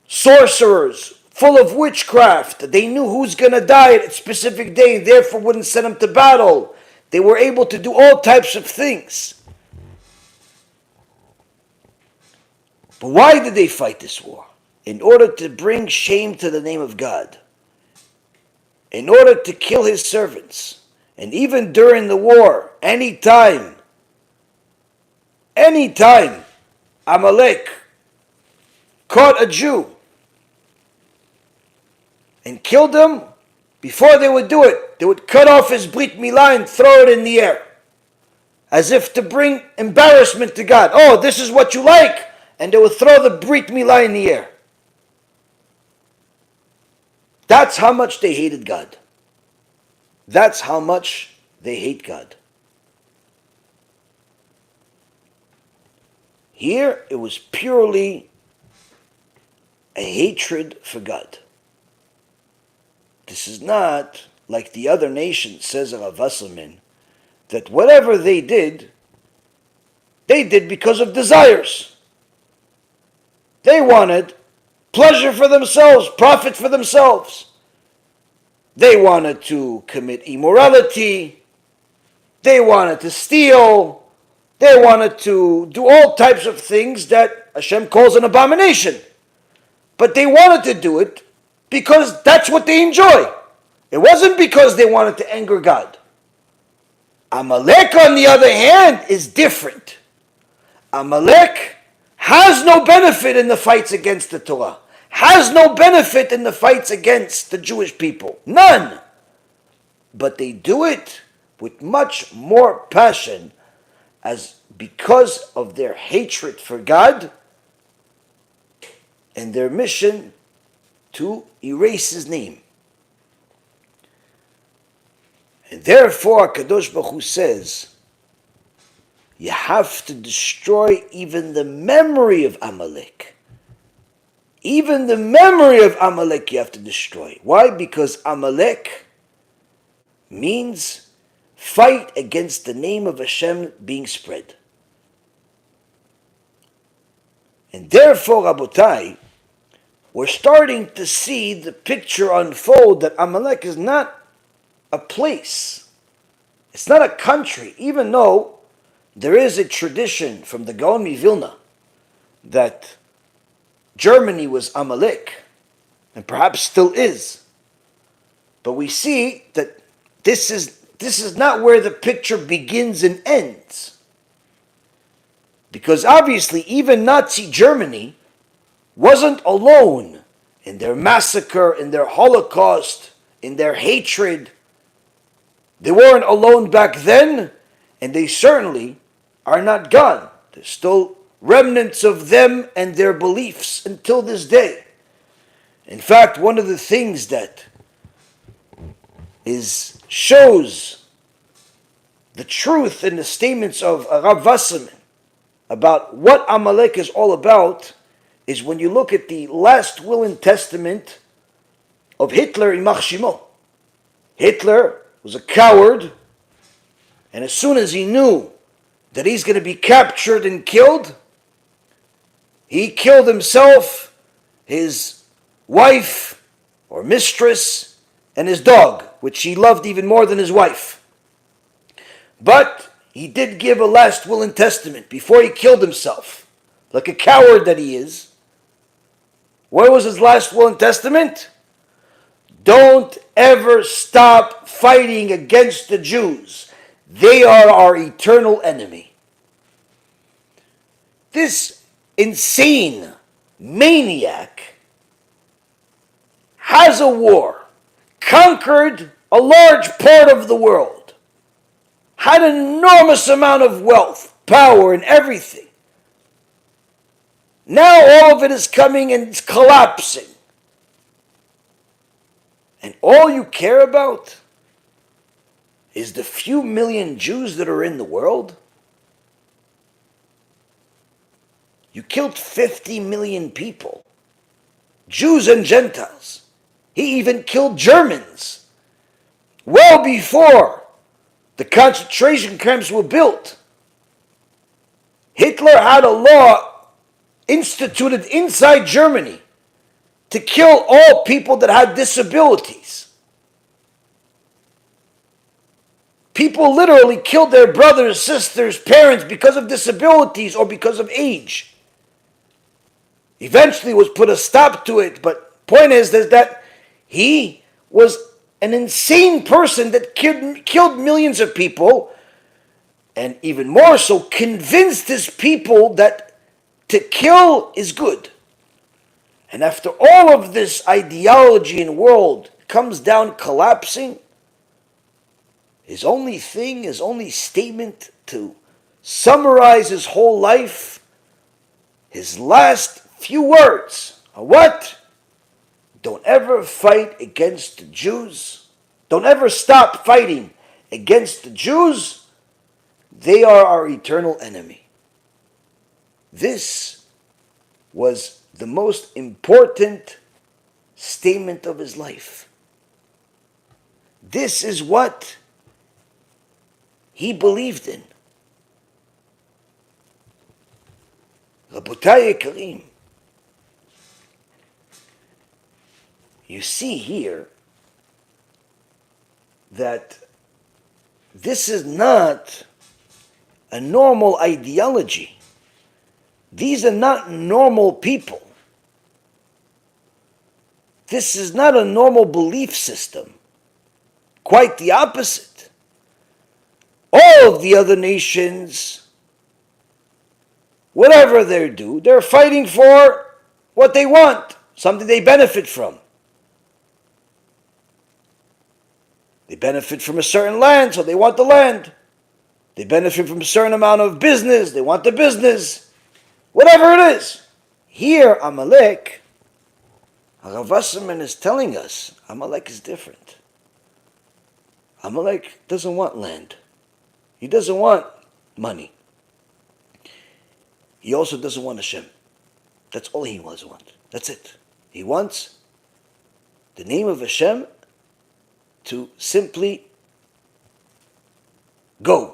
sorcerers, full of witchcraft. They knew who's going to die at a specific day, and therefore wouldn't send them to battle. They were able to do all types of things. But why did they fight this war? In order to bring shame to the name of God. In order to kill his servants. And even during the war, anytime Amalek caught a Jew and killed him, before they would do it, they would cut off his Brit Milah and throw it in the air. As if to bring embarrassment to God. Oh, this is what you like? And they would throw the Brit Milah in the air. That's how much they hated God. That's how much they hate God. Here it was purely a hatred for God. This is not like the other nations, says Rav Wasserman, that whatever they did because of desires. They wanted pleasure for themselves, profit for themselves. They wanted to commit immorality. They wanted to steal. They wanted to do all types of things that Hashem calls an abomination. But they wanted to do it because that's what they enjoy. It wasn't because they wanted to anger God. Amalek, on the other hand, is different. Amalek has no benefit in the fights against the Torah, has no benefit in the fights against the Jewish people. None. But they do it with much more passion as because of their hatred for God and their mission to erase His name. And therefore, Kadosh Baruch Hu says, you have to destroy even the memory of Amalek. Even the memory of Amalek you have to destroy. Why? Because Amalek means fight against the name of Hashem being spread. And therefore, Rabotai, we're starting to see the picture unfold that Amalek is not a place. It's not a country, even though there is a tradition from the Gaon Vilna that Germany was Amalek, and perhaps still is. But we see that this is not where the picture begins and ends. Because obviously even Nazi Germany wasn't alone in their massacre, in their Holocaust, in their hatred. They weren't alone back then, and they certainly are not gone. There's still remnants of them and their beliefs until this day. In fact, one of the things that shows the truth in the statements of Rav Wasserman about what Amalek is all about is when you look at the last will and testament of Hitler in Shimo. Hitler was a coward, and as soon as he knew that he's going to be captured and killed, he killed himself, his wife or mistress, and his dog, which he loved even more than his wife. But he did give a last will and testament before he killed himself, like a coward that he is. What was his last will and testament? Don't ever stop fighting against the Jews. They are our eternal enemy. This insane maniac has a war, conquered a large part of the world, had an enormous amount of wealth, power, and everything. Now all of it is coming and it's collapsing. And all you care about is the few million Jews that are in the world? You killed 50 million people, Jews and Gentiles. He even killed Germans well before the concentration camps were built. Hitler had a law instituted inside Germany to kill all people that had disabilities. People literally killed their brothers, sisters, parents because of disabilities or because of age. Eventually was put a stop to it, but point is that he was an insane person that killed millions of people, and even more so convinced his people that to kill is good. And after all of this ideology and world comes down collapsing, his only statement to summarize his whole life, his last few words are what? Don't ever fight against the Jews. Don't ever stop fighting against the Jews. They are our eternal enemy. This was the most important statement of his life. This is what he believed in. Rabotai Yekarim, you see here that this is not a normal ideology. These are not normal people. This is not a normal belief system. Quite the opposite. All of the other nations, whatever they do, they're fighting for what they want, something they benefit from. They benefit from a certain land, so they want the land. They benefit from a certain amount of business, they want the business. Whatever it is. Here, Amalek, Rav Wasserman is telling us, Amalek is different. Amalek doesn't want land. He doesn't want money. He also doesn't want Hashem. That's all he wants. That's it. He wants the name of Hashem to simply go.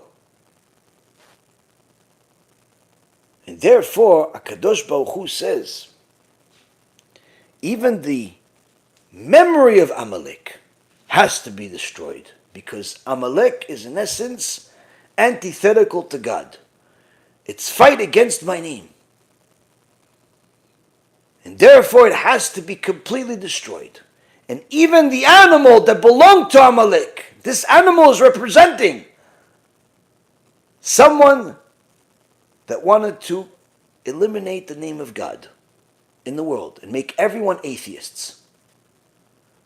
And therefore, HaKadosh Baruch Hu says, even the memory of Amalek has to be destroyed, because Amalek is in essence antithetical to God. It's fight against my name. And therefore it has to be completely destroyed. And even the animal that belonged to Amalek, this animal is representing someone that wanted to eliminate the name of God in the world and make everyone atheists.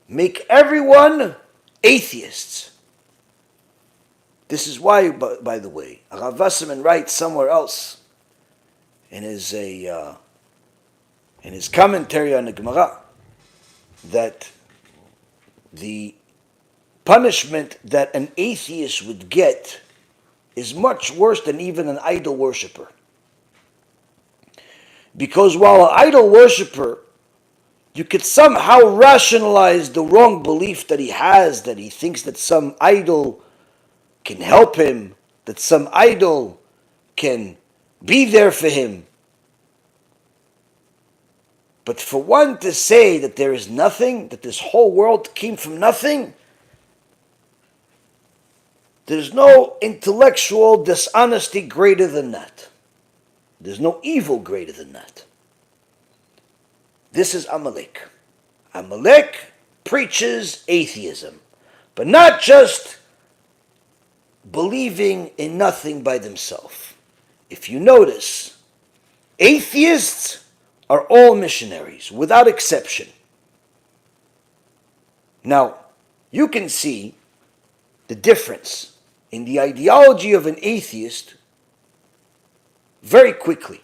Make everyone atheists. This is why, by the way, Rav Wasserman writes somewhere else in his commentary on the Gemara that the punishment that an atheist would get is much worse than even an idol worshiper. Because while an idol worshiper, you could somehow rationalize the wrong belief that he has, that he thinks that some idol can help him, that some idol can be there for him. But for one to say that there is nothing, that this whole world came from nothing, there's no intellectual dishonesty greater than that. There's no evil greater than that. This is Amalek. Amalek preaches atheism, but not just believing in nothing by themselves. If you notice, atheists are all missionaries, without exception. Now, you can see the difference in the ideology of an atheist very quickly,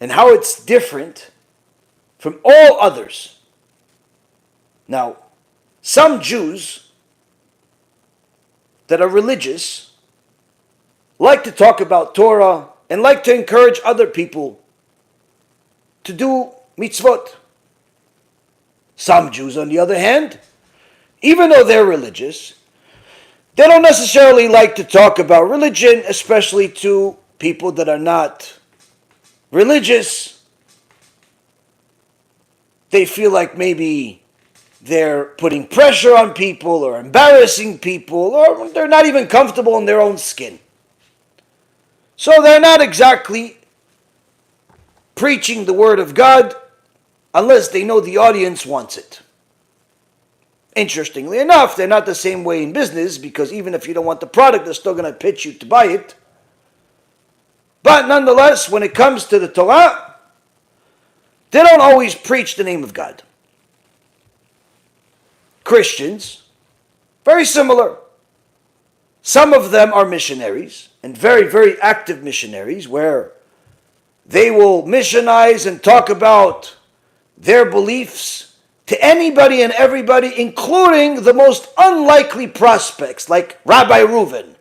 and how it's different from all others. Now, some Jews that are religious like to talk about Torah and like to encourage other people to do mitzvot. Some Jews, on the other hand, even though they're religious, they don't necessarily like to talk about religion, especially to people that are not religious. They feel like maybe they're putting pressure on people or embarrassing people, or they're not even comfortable in their own skin. So they're not exactly preaching the word of God unless they know the audience wants it. Interestingly enough, they're not the same way in business, because even if you don't want the product, they're still going to pitch you to buy it. But nonetheless, when it comes to the Torah, they don't always preach the name of God. Christians, very similar. Some of them are missionaries, and very, very active missionaries, where they will missionize and talk about their beliefs to anybody and everybody, including the most unlikely prospects, like Rabbi Reuven.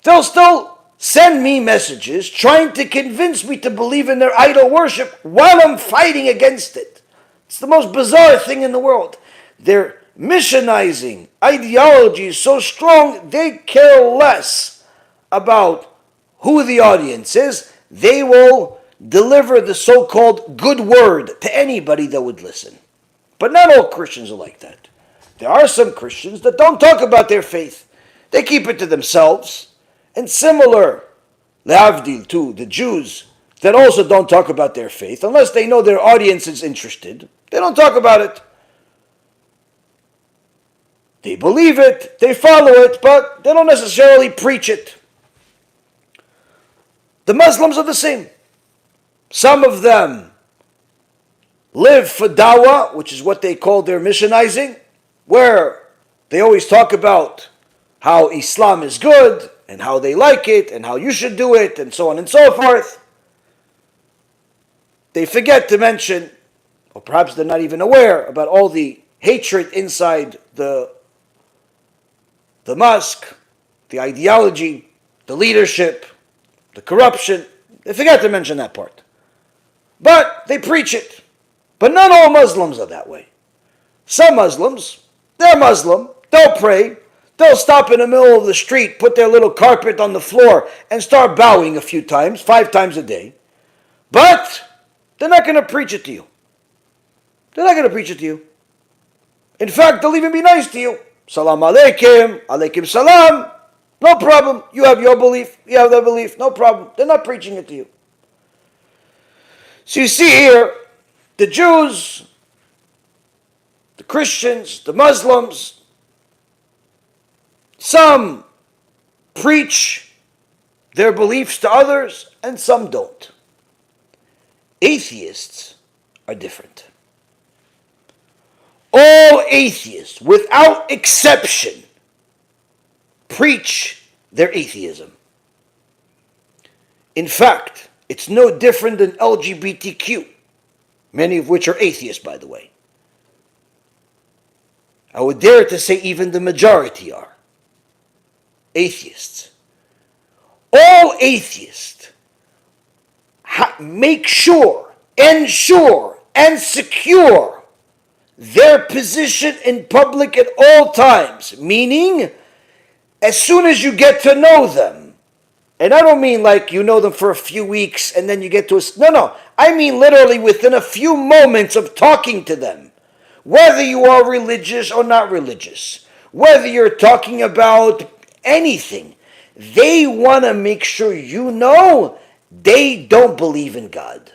They'll still send me messages trying to convince me to believe in their idol worship while I'm fighting against it. It's the most bizarre thing in the world. Their missionizing ideology is so strong, they care less about who the audience is. They will deliver the so-called good word to anybody that would listen. But not all Christians are like that. There are some Christians that don't talk about their faith. They keep it to themselves. And similar, lehavdil, to the Jews that also don't talk about their faith, unless they know their audience is interested. They don't talk about it. They believe it, they follow it, but they don't necessarily preach it. The Muslims are the same. Some of them live for dawah, which is what they call their missionizing, where they always talk about how Islam is good, and how they like it, and how you should do it, and so on and so forth. They forget to mention, or perhaps they're not even aware, about all the hatred inside the mosque, the ideology, the leadership, the corruption. They forget to mention that part. But they preach it. But not all Muslims are that way. Some Muslims, they're Muslim, they'll pray, they'll stop in the middle of the street, put their little carpet on the floor, and start bowing a few times, 5 times a day. But they're not going to preach it to you. They're not going to preach it to you. In fact, they'll even be nice to you. Salam alaikum, alaikum salam. No problem. You have your belief, you have their belief, no problem. They're not preaching it to you. So you see here, the Jews, the Christians, the Muslims, some preach their beliefs to others and some don't. Atheists are different. All atheists, without exception, preach their atheism. In fact, it's no different than LGBTQ, many of which are atheists, by the way. I would dare to say even the majority are atheists. All atheists make sure, ensure, and secure their position in public at all times, meaning as soon as you get to know them, and I don't mean like you know them for a few weeks and then you get to no, I mean literally within a few moments of talking to them, whether you are religious or not religious, whether you're talking about anything, they want to make sure you know they don't believe in God.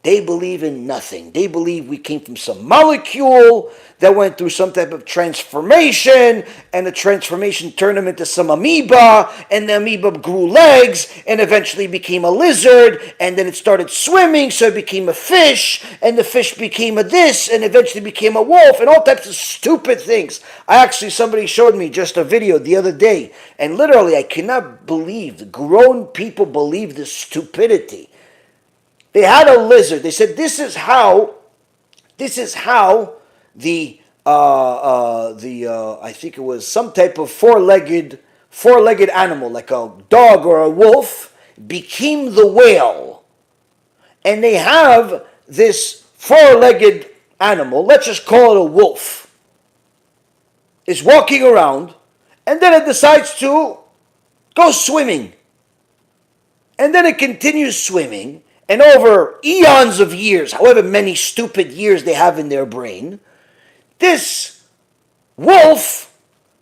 They believe in nothing. They believe we came from some molecule that went through some type of transformation, and the transformation turned them into some amoeba, and the amoeba grew legs, and eventually became a lizard, and then it started swimming, so it became a fish, and the fish became a this, and eventually became a wolf, and all types of stupid things. Somebody showed me just a video the other day, and literally I cannot believe grown people believe this stupidity. They had a lizard. They said this is how the I think it was some type of four-legged animal, like a dog or a wolf, became the whale. And they have this four-legged animal, let's just call it a wolf, is walking around, and then it decides to go swimming. And then it continues swimming, and over eons of years, however many stupid years they have in their brain, this wolf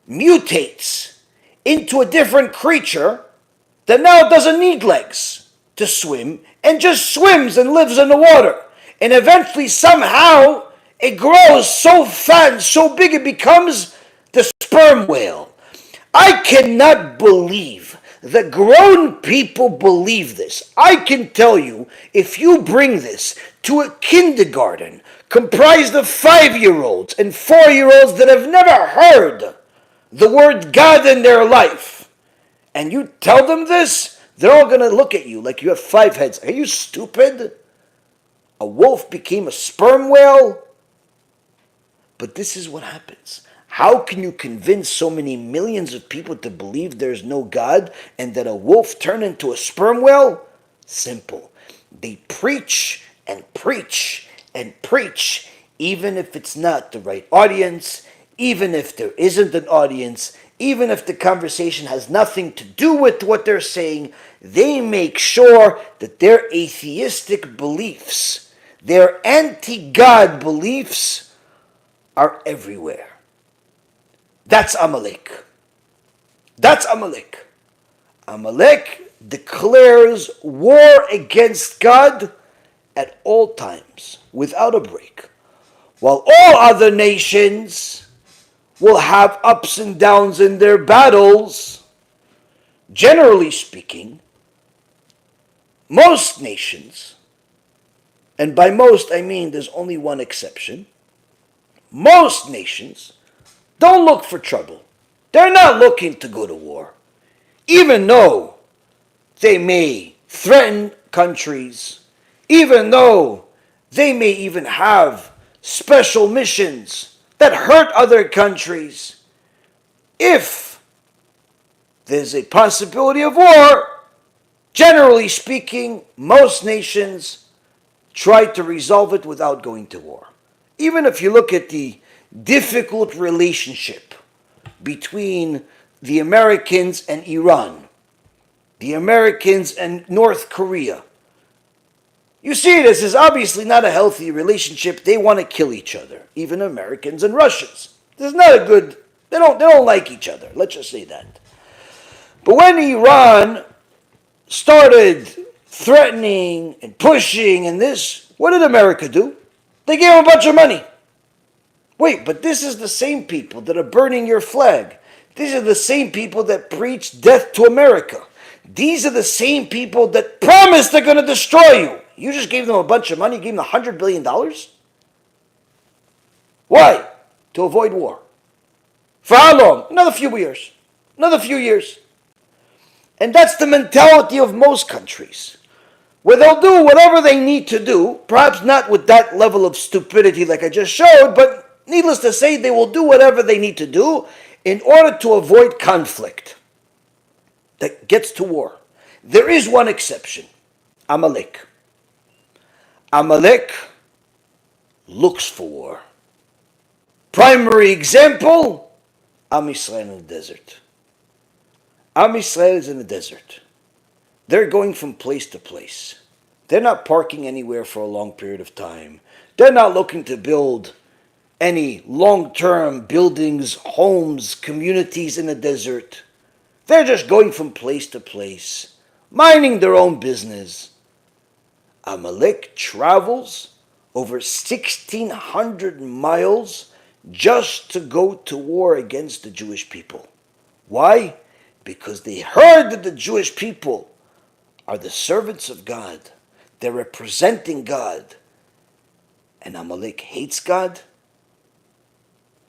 mutates into a different creature that now doesn't need legs to swim and just swims and lives in the water. And eventually, somehow, it grows so fat and so big it becomes the sperm whale. I cannot believe that grown people believe this. I can tell you, if you bring this to a kindergarten comprised of 5-year-olds and 4-year-olds that have never heard the word God in their life, and you tell them this, they're all going to look at you like you have 5 heads. Are you stupid? A wolf became a sperm whale? But this is what happens. How can you convince so many millions of people to believe there's no God and that a wolf turned into a sperm whale? Simple. They preach and preach and preach, even if it's not the right audience, even if there isn't an audience, even if the conversation has nothing to do with what they're saying. They make sure that their atheistic beliefs, their anti-God beliefs, are everywhere. That's Amalek. That's Amalek. Amalek declares war against God at all times, without a break. While all other nations will have ups and downs in their battles, generally speaking, most nations, and by most I mean there's only one exception, most nations don't look for trouble. They're not looking to go to war. Even though they may threaten countries, even though they may even have special missions that hurt other countries, if there's a possibility of war, generally speaking, most nations try to resolve it without going to war. Even if you look at the difficult relationship between the Americans and Iran, the Americans and North Korea, you see this is obviously not a healthy relationship. They want to kill each other, even Americans and Russians. This is not a good, they don't like each other, let's just say that. But when Iran started threatening and pushing and this, what did America do? They gave them a bunch of money. Wait, but this is the same people that are burning your flag. These are the same people that preach death to America. These are the same people that promise they're going to destroy you. You just gave them a bunch of money, you gave them $100 billion? Why? To avoid war. For how long? Another few years. Another few years. And that's the mentality of most countries, where they'll do whatever they need to do, perhaps not with that level of stupidity like I just showed, but needless to say, they will do whatever they need to do in order to avoid conflict that gets to war. There is one exception, Amalek. Amalek looks for war. Primary example, Am Yisrael in the desert. Am Yisrael is in the desert. They're going from place to place. They're not parking anywhere for a long period of time. They're not looking to build any long-term buildings, homes, communities in the desert. They're just going from place to place, minding their own business. Amalek travels over 1,600 miles just to go to war against the Jewish people. Why? Because they heard that the Jewish people are the servants of God. They're representing God. And Amalek hates God.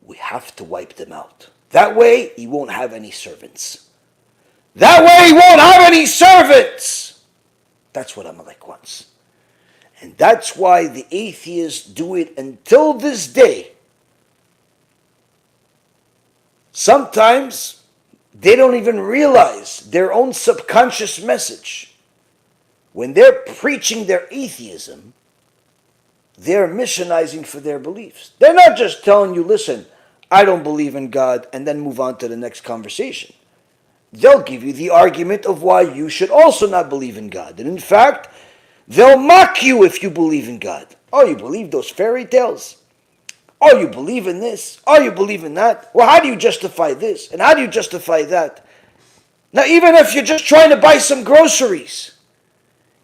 We have to wipe them out. That way, he won't have any servants. That way, he won't have any servants. That's what Amalek wants. And that's why the atheists do it until this day. Sometimes they don't even realize their own subconscious message. When they're preaching their atheism, they're missionizing for their beliefs. They're not just telling you, listen, I don't believe in God, and then move on to the next conversation. They'll give you the argument of why you should also not believe in God. And in fact, they'll mock you if you believe in God. Oh, you believe those fairy tales? Oh, you believe in this? Oh, you believe in that? Well, how do you justify this? And how do you justify that? Now, even if you're just trying to buy some groceries,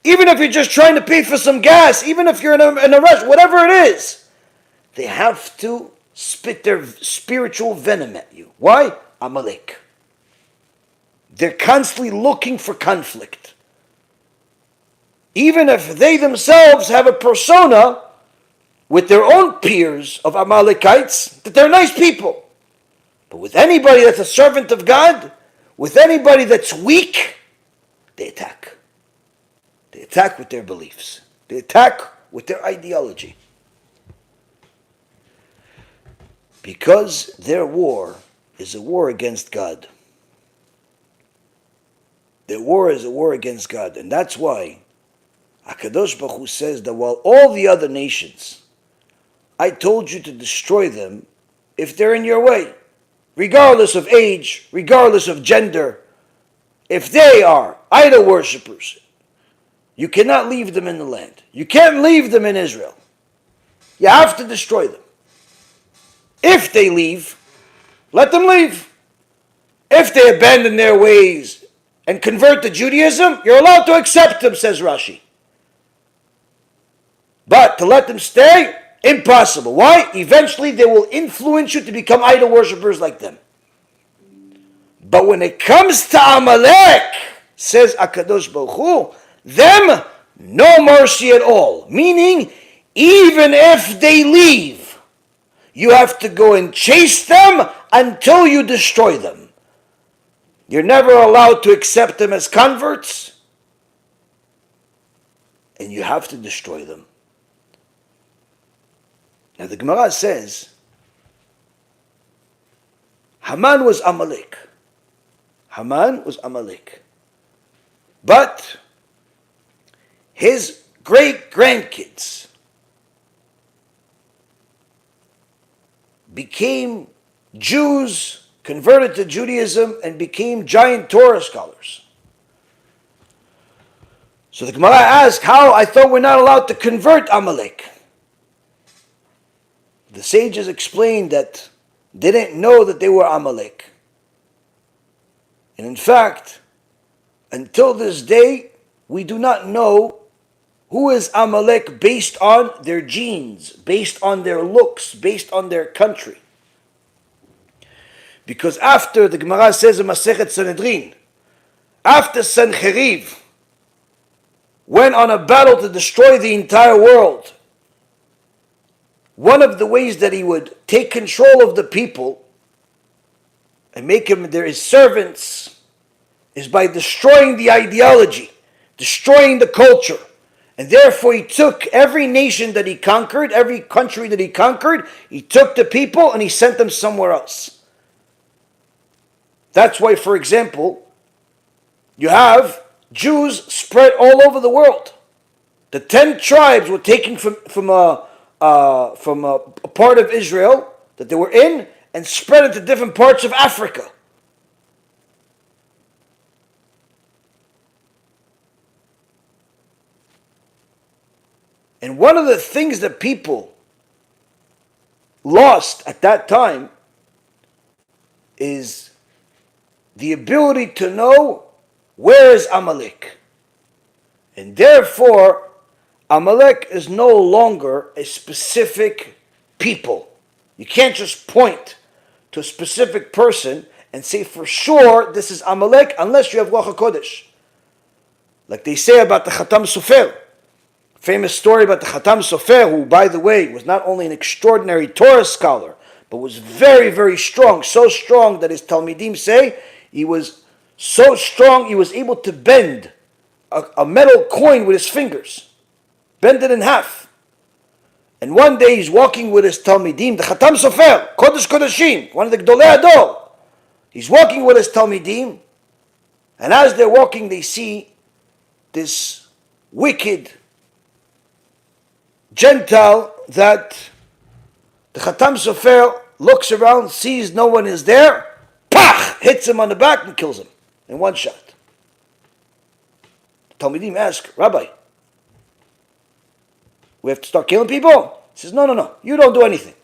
even if you're just trying to pay for some gas, even if you're in a rush, whatever it is, they have to spit their spiritual venom at you. Why? Amalek. They're constantly looking for conflict. Even if they themselves have a persona with their own peers of Amalekites, that they're nice people. But with anybody that's a servant of God, with anybody that's weak, they attack. They attack with their beliefs. They attack with their ideology. Because their war is a war against God. Their war is a war against God. And that's why HaKadosh Baruch Hu says that while all the other nations, I told you to destroy them if they're in your way, regardless of age, regardless of gender, if they are idol worshippers, you cannot leave them in the land. You can't leave them in Israel. You have to destroy them. If they leave, let them leave. If they abandon their ways and convert to Judaism, you're allowed to accept them, says Rashi. But to let them stay, impossible. Why? Eventually they will influence you to become idol worshippers like them. But when it comes to Amalek, says HaKadosh Baruch Hu, them, no mercy at all. Meaning, even if they leave, you have to go and chase them until you destroy them. You're never allowed to accept them as converts, and you have to destroy them. Now the Gemara says, Haman was Amalek. Haman was Amalek. But his great-grandkids became Jews, converted to Judaism, and became giant Torah scholars. So the Gemara asks, how? I thought we're not allowed to convert Amalek. The sages explained that they didn't know that they were Amalek. And in fact, until this day, we do not know who is Amalek based on their genes, based on their looks, based on their country. Because after, the Gemara says in Masechet Sanhedrin, after Sancheriv went on a battle to destroy the entire world, one of the ways that he would take control of the people and make them his servants is by destroying the ideology, destroying the culture. And therefore he took every nation that he conquered, every country that he conquered, he took the people and he sent them somewhere else. That's why, for example, you have Jews spread all over the world. The 10 tribes were taken from a part of Israel that they were in and spread into different parts of Africa. And one of the things that people lost at that time is the ability to know where is Amalek. And therefore, Amalek is no longer a specific people. You can't just point to a specific person and say for sure this is Amalek unless you have Ruach HaKodesh. Like they say about the Khatam Sofer. Famous story about the Khatam Sofer, who, by the way, was not only an extraordinary Torah scholar, but was very, very strong. So strong that his Talmidim say he was so strong he was able to bend a metal coin with his fingers. Bend it in half. And one day he's walking with his Talmidim, the Khatam Sofer, Kodesh Kodeshim, one of the Gdolei Hador. He's walking with his Talmidim, and as they're walking, they see this wicked Gentile that the Khatam Sofer looks around, sees no one is there, pach, hits him on the back and kills him in one shot. The Talmidim ask, Rabbi, we have to start killing people? He says, no, you don't do anything.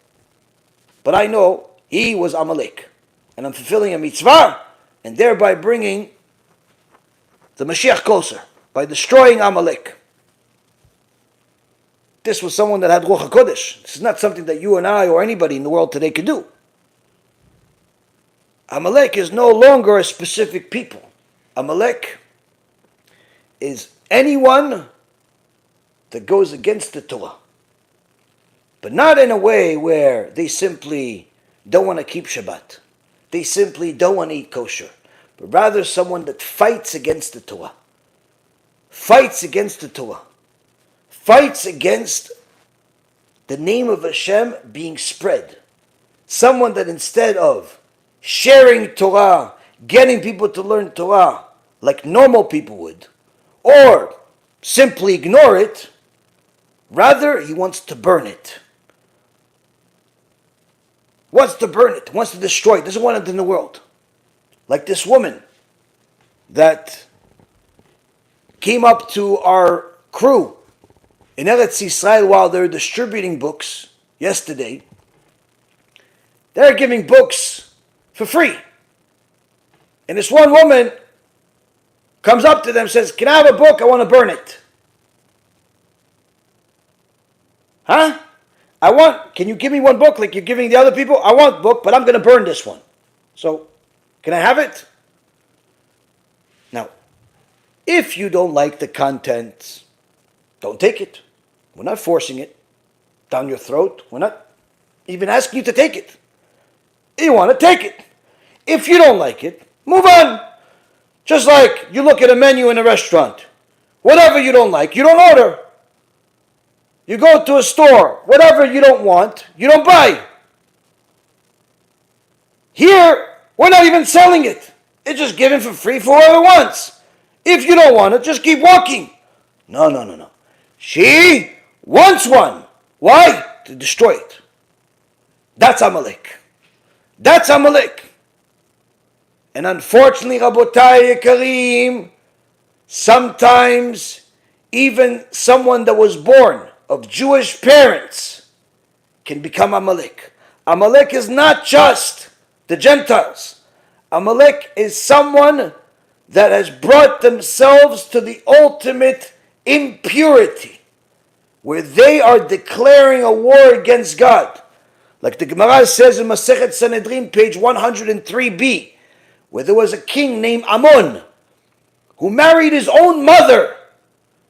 But I know he was Amalek, and I'm fulfilling a mitzvah, and thereby bringing the Mashiach closer, by destroying Amalek. This was someone that had Ruach HaKodesh. This is not something that you and I or anybody in the world today could do. Amalek is no longer a specific people. Amalek is anyone that goes against the Torah. But not in a way where they simply don't want to keep Shabbat. They simply don't want to eat kosher. But rather someone that fights against the Torah. Fights against the Torah. Fights against the name of Hashem being spread. someone that instead of sharing Torah, getting people to learn Torah like normal people would, or simply ignore it, rather he wants to burn it. Wants to burn it, wants to destroy it, doesn't want it in the world. Like this woman that came up to our crew in Eretz Yisrael while they're distributing books yesterday. They're giving books for free. And this one woman comes up to them and says, "Can I have a book? I want to burn it." Huh? Can you give me one book like you're giving the other people? I want a book, but I'm going to burn this one. So, can I have it? Now, if you don't like the content, don't take it. We're not forcing it down your throat. We're not even asking you to take it. You want to take it. If you don't like it, move on. Just like you look at a menu in a restaurant. Whatever you don't like, you don't order. You go to a store. Whatever you don't want, you don't buy. Here, we're not even selling it. It's just given for free for whoever wants. If you don't want it, just keep walking. No. She wants one. Why? To destroy it. That's Amalek. That's Amalek. And unfortunately, Rabotai Yekarim, sometimes even someone that was born of Jewish parents can become Amalek. Amalek is not just the Gentiles. Amalek is someone that has brought themselves to the ultimate impurity, where they are declaring a war against God. Like the Gemara says in Masechet Sanhedrin, page 103b, where there was a king named Ammon who married his own mother.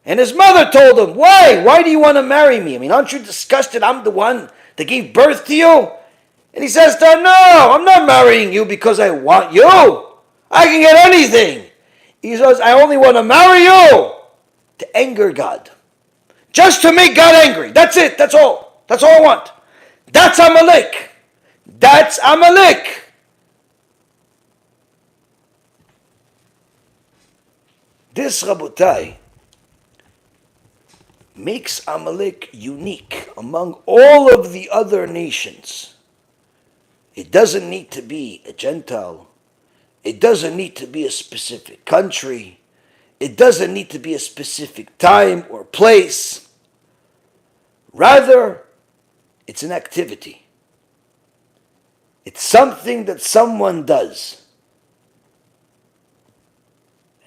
And his mother told him, "Why? Why do you want to marry me? I mean, aren't you disgusted I'm the one that gave birth to you?" And he says to her, "No, I'm not marrying you because I want you. I can get anything." He says, "I only want to marry you to anger God. Just to make God angry. That's it. That's all. That's all I want." That's Amalek. That's Amalek. This, Rabotai, makes Amalek unique among all of the other nations. It doesn't need to be a Gentile. It doesn't need to be a specific country. It doesn't need to be a specific time or place. Rather, it's an activity. It's something that someone does.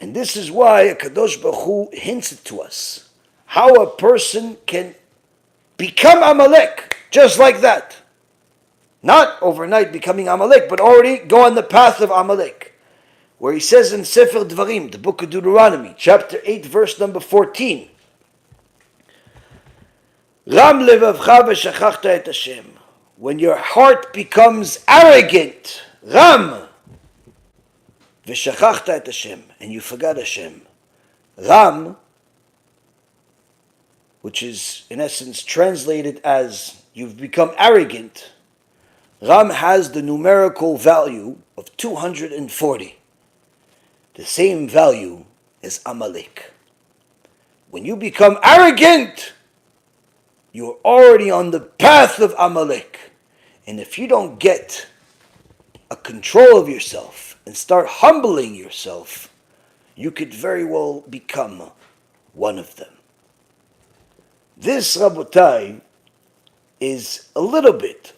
And this is why Kadosh Baruch Hu hints it to us. How a person can become Amalek just like that. Not overnight becoming Amalek, but already go on the path of Amalek. Where he says in Sefer Dvarim, the book of Deuteronomy, chapter 8, verse number 14, Ram levavcha v'shachachta et Hashem. When your heart becomes arrogant, Ram, v'shachachta et Hashem, and you forgot Hashem. Ram, which is in essence translated as you've become arrogant, Ram has the numerical value of 240. The same value as Amalek. When you become arrogant, you're already on the path of Amalek. And if you don't get a control of yourself and start humbling yourself, you could very well become one of them. This, Rabotai, is a little bit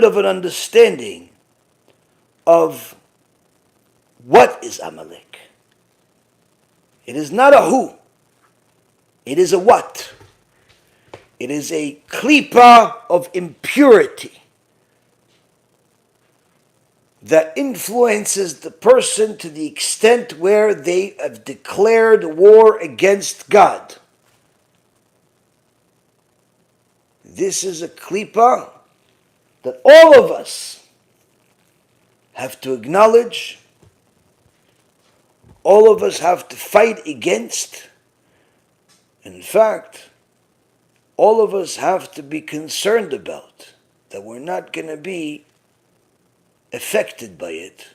of an understanding of what is Amalek. It is not a who. It is a what. It is a klipa of impurity that influences the person to the extent where they have declared war against God. This is a klipa that all of us have to acknowledge, all of us have to fight against. In fact, all of us have to be concerned about that we're not going to be affected by it.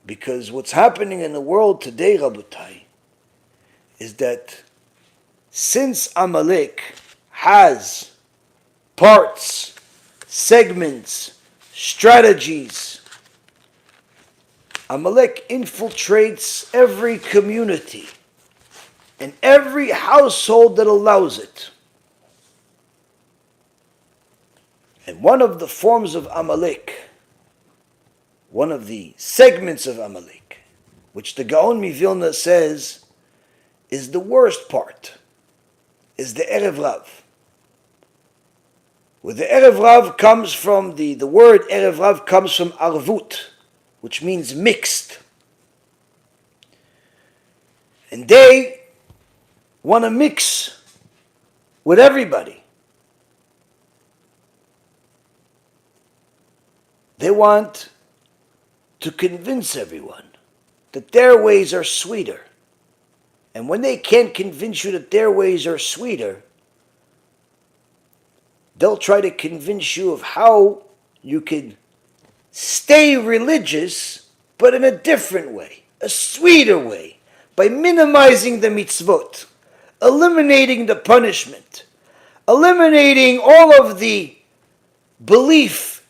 Because what's happening in the world today, Rabotai, is that since Amalek has parts, segments, strategies, Amalek infiltrates every community and every household that allows it. And one of the forms of Amalek, one of the segments of Amalek, which the Gaon Mivilna says is the worst part, is the Erev Rav. Where the Erev Rav comes from, the word Erev Rav comes from Arvut, which means mixed. And they want to mix with everybody. They want to convince everyone that their ways are sweeter. And when they can't convince you that their ways are sweeter, they'll try to convince you of how you can stay religious, but in a different way, a sweeter way, by minimizing the mitzvot, eliminating the punishment, eliminating all of the belief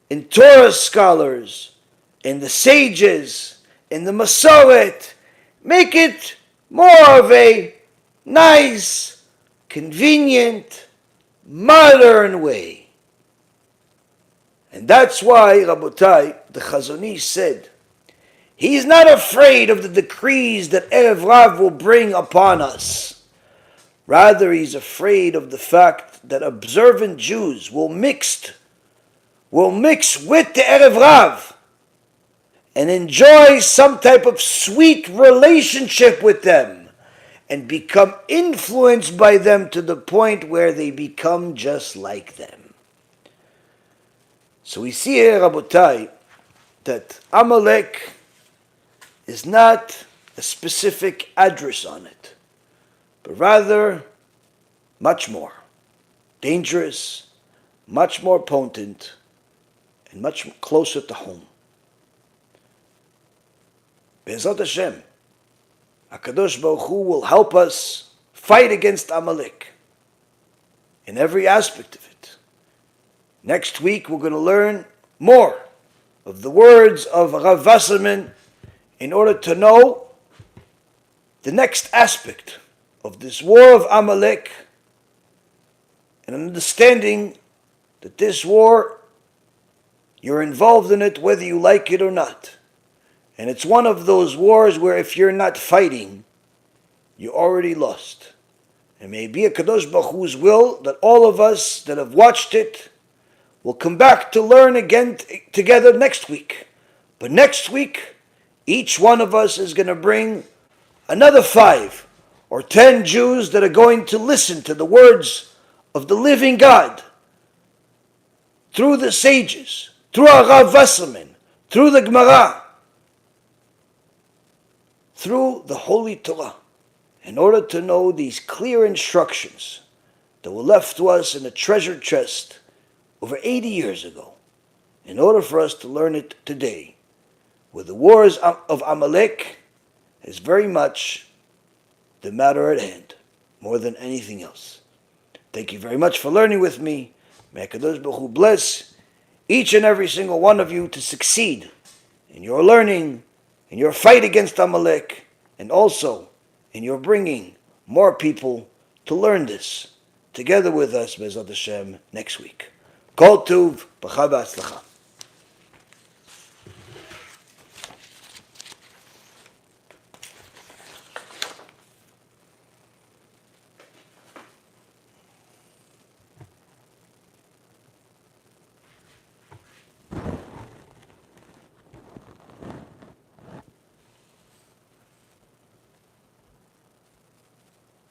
in Torah scholars, in the sages, in the Masoret. Make it more of a nice, convenient, modern way. And that's why, Rabotai, the Chazon Ish said, he's not afraid of the decrees that Erev Rav will bring upon us. Rather, he's afraid of the fact that observant Jews will mix with the Erev Rav and enjoy some type of sweet relationship with them and become influenced by them to the point where they become just like them. So we see here, Rabotai, that Amalek is not a specific address on it, but rather much more dangerous, much more potent, and much closer to home. Be'ezrat Hashem, HaKadosh Baruch Hu will help us fight against Amalek in every aspect of it. Next week we're going to learn more of the words of Rav Wasserman in order to know the next aspect of this war of Amalek and understanding that this war, you're involved in it whether you like it or not. And it's one of those wars where if you're not fighting, you already lost. And may it be a Kadosh Baruch Hu's will that all of us that have watched it will come back to learn again together next week. But next week, each one of us is going to bring another 5 or 10 Jews that are going to listen to the words of the living God through the sages, through Rav Wasserman, through the Gemara, through the Holy Torah, in order to know these clear instructions that were left to us in a treasure chest over 80 years ago, in order for us to learn it today, where the wars of Amalek is very much the matter at hand, more than anything else. Thank you very much for learning with me. May HaKadosh Baruch Hu bless each and every single one of you to succeed in your learning, in your fight against Amalek, and also in your bringing more people to learn this together with us, Be'ezrat Hashem, next week. Kol Tuv, B'cha V'Atzlacha.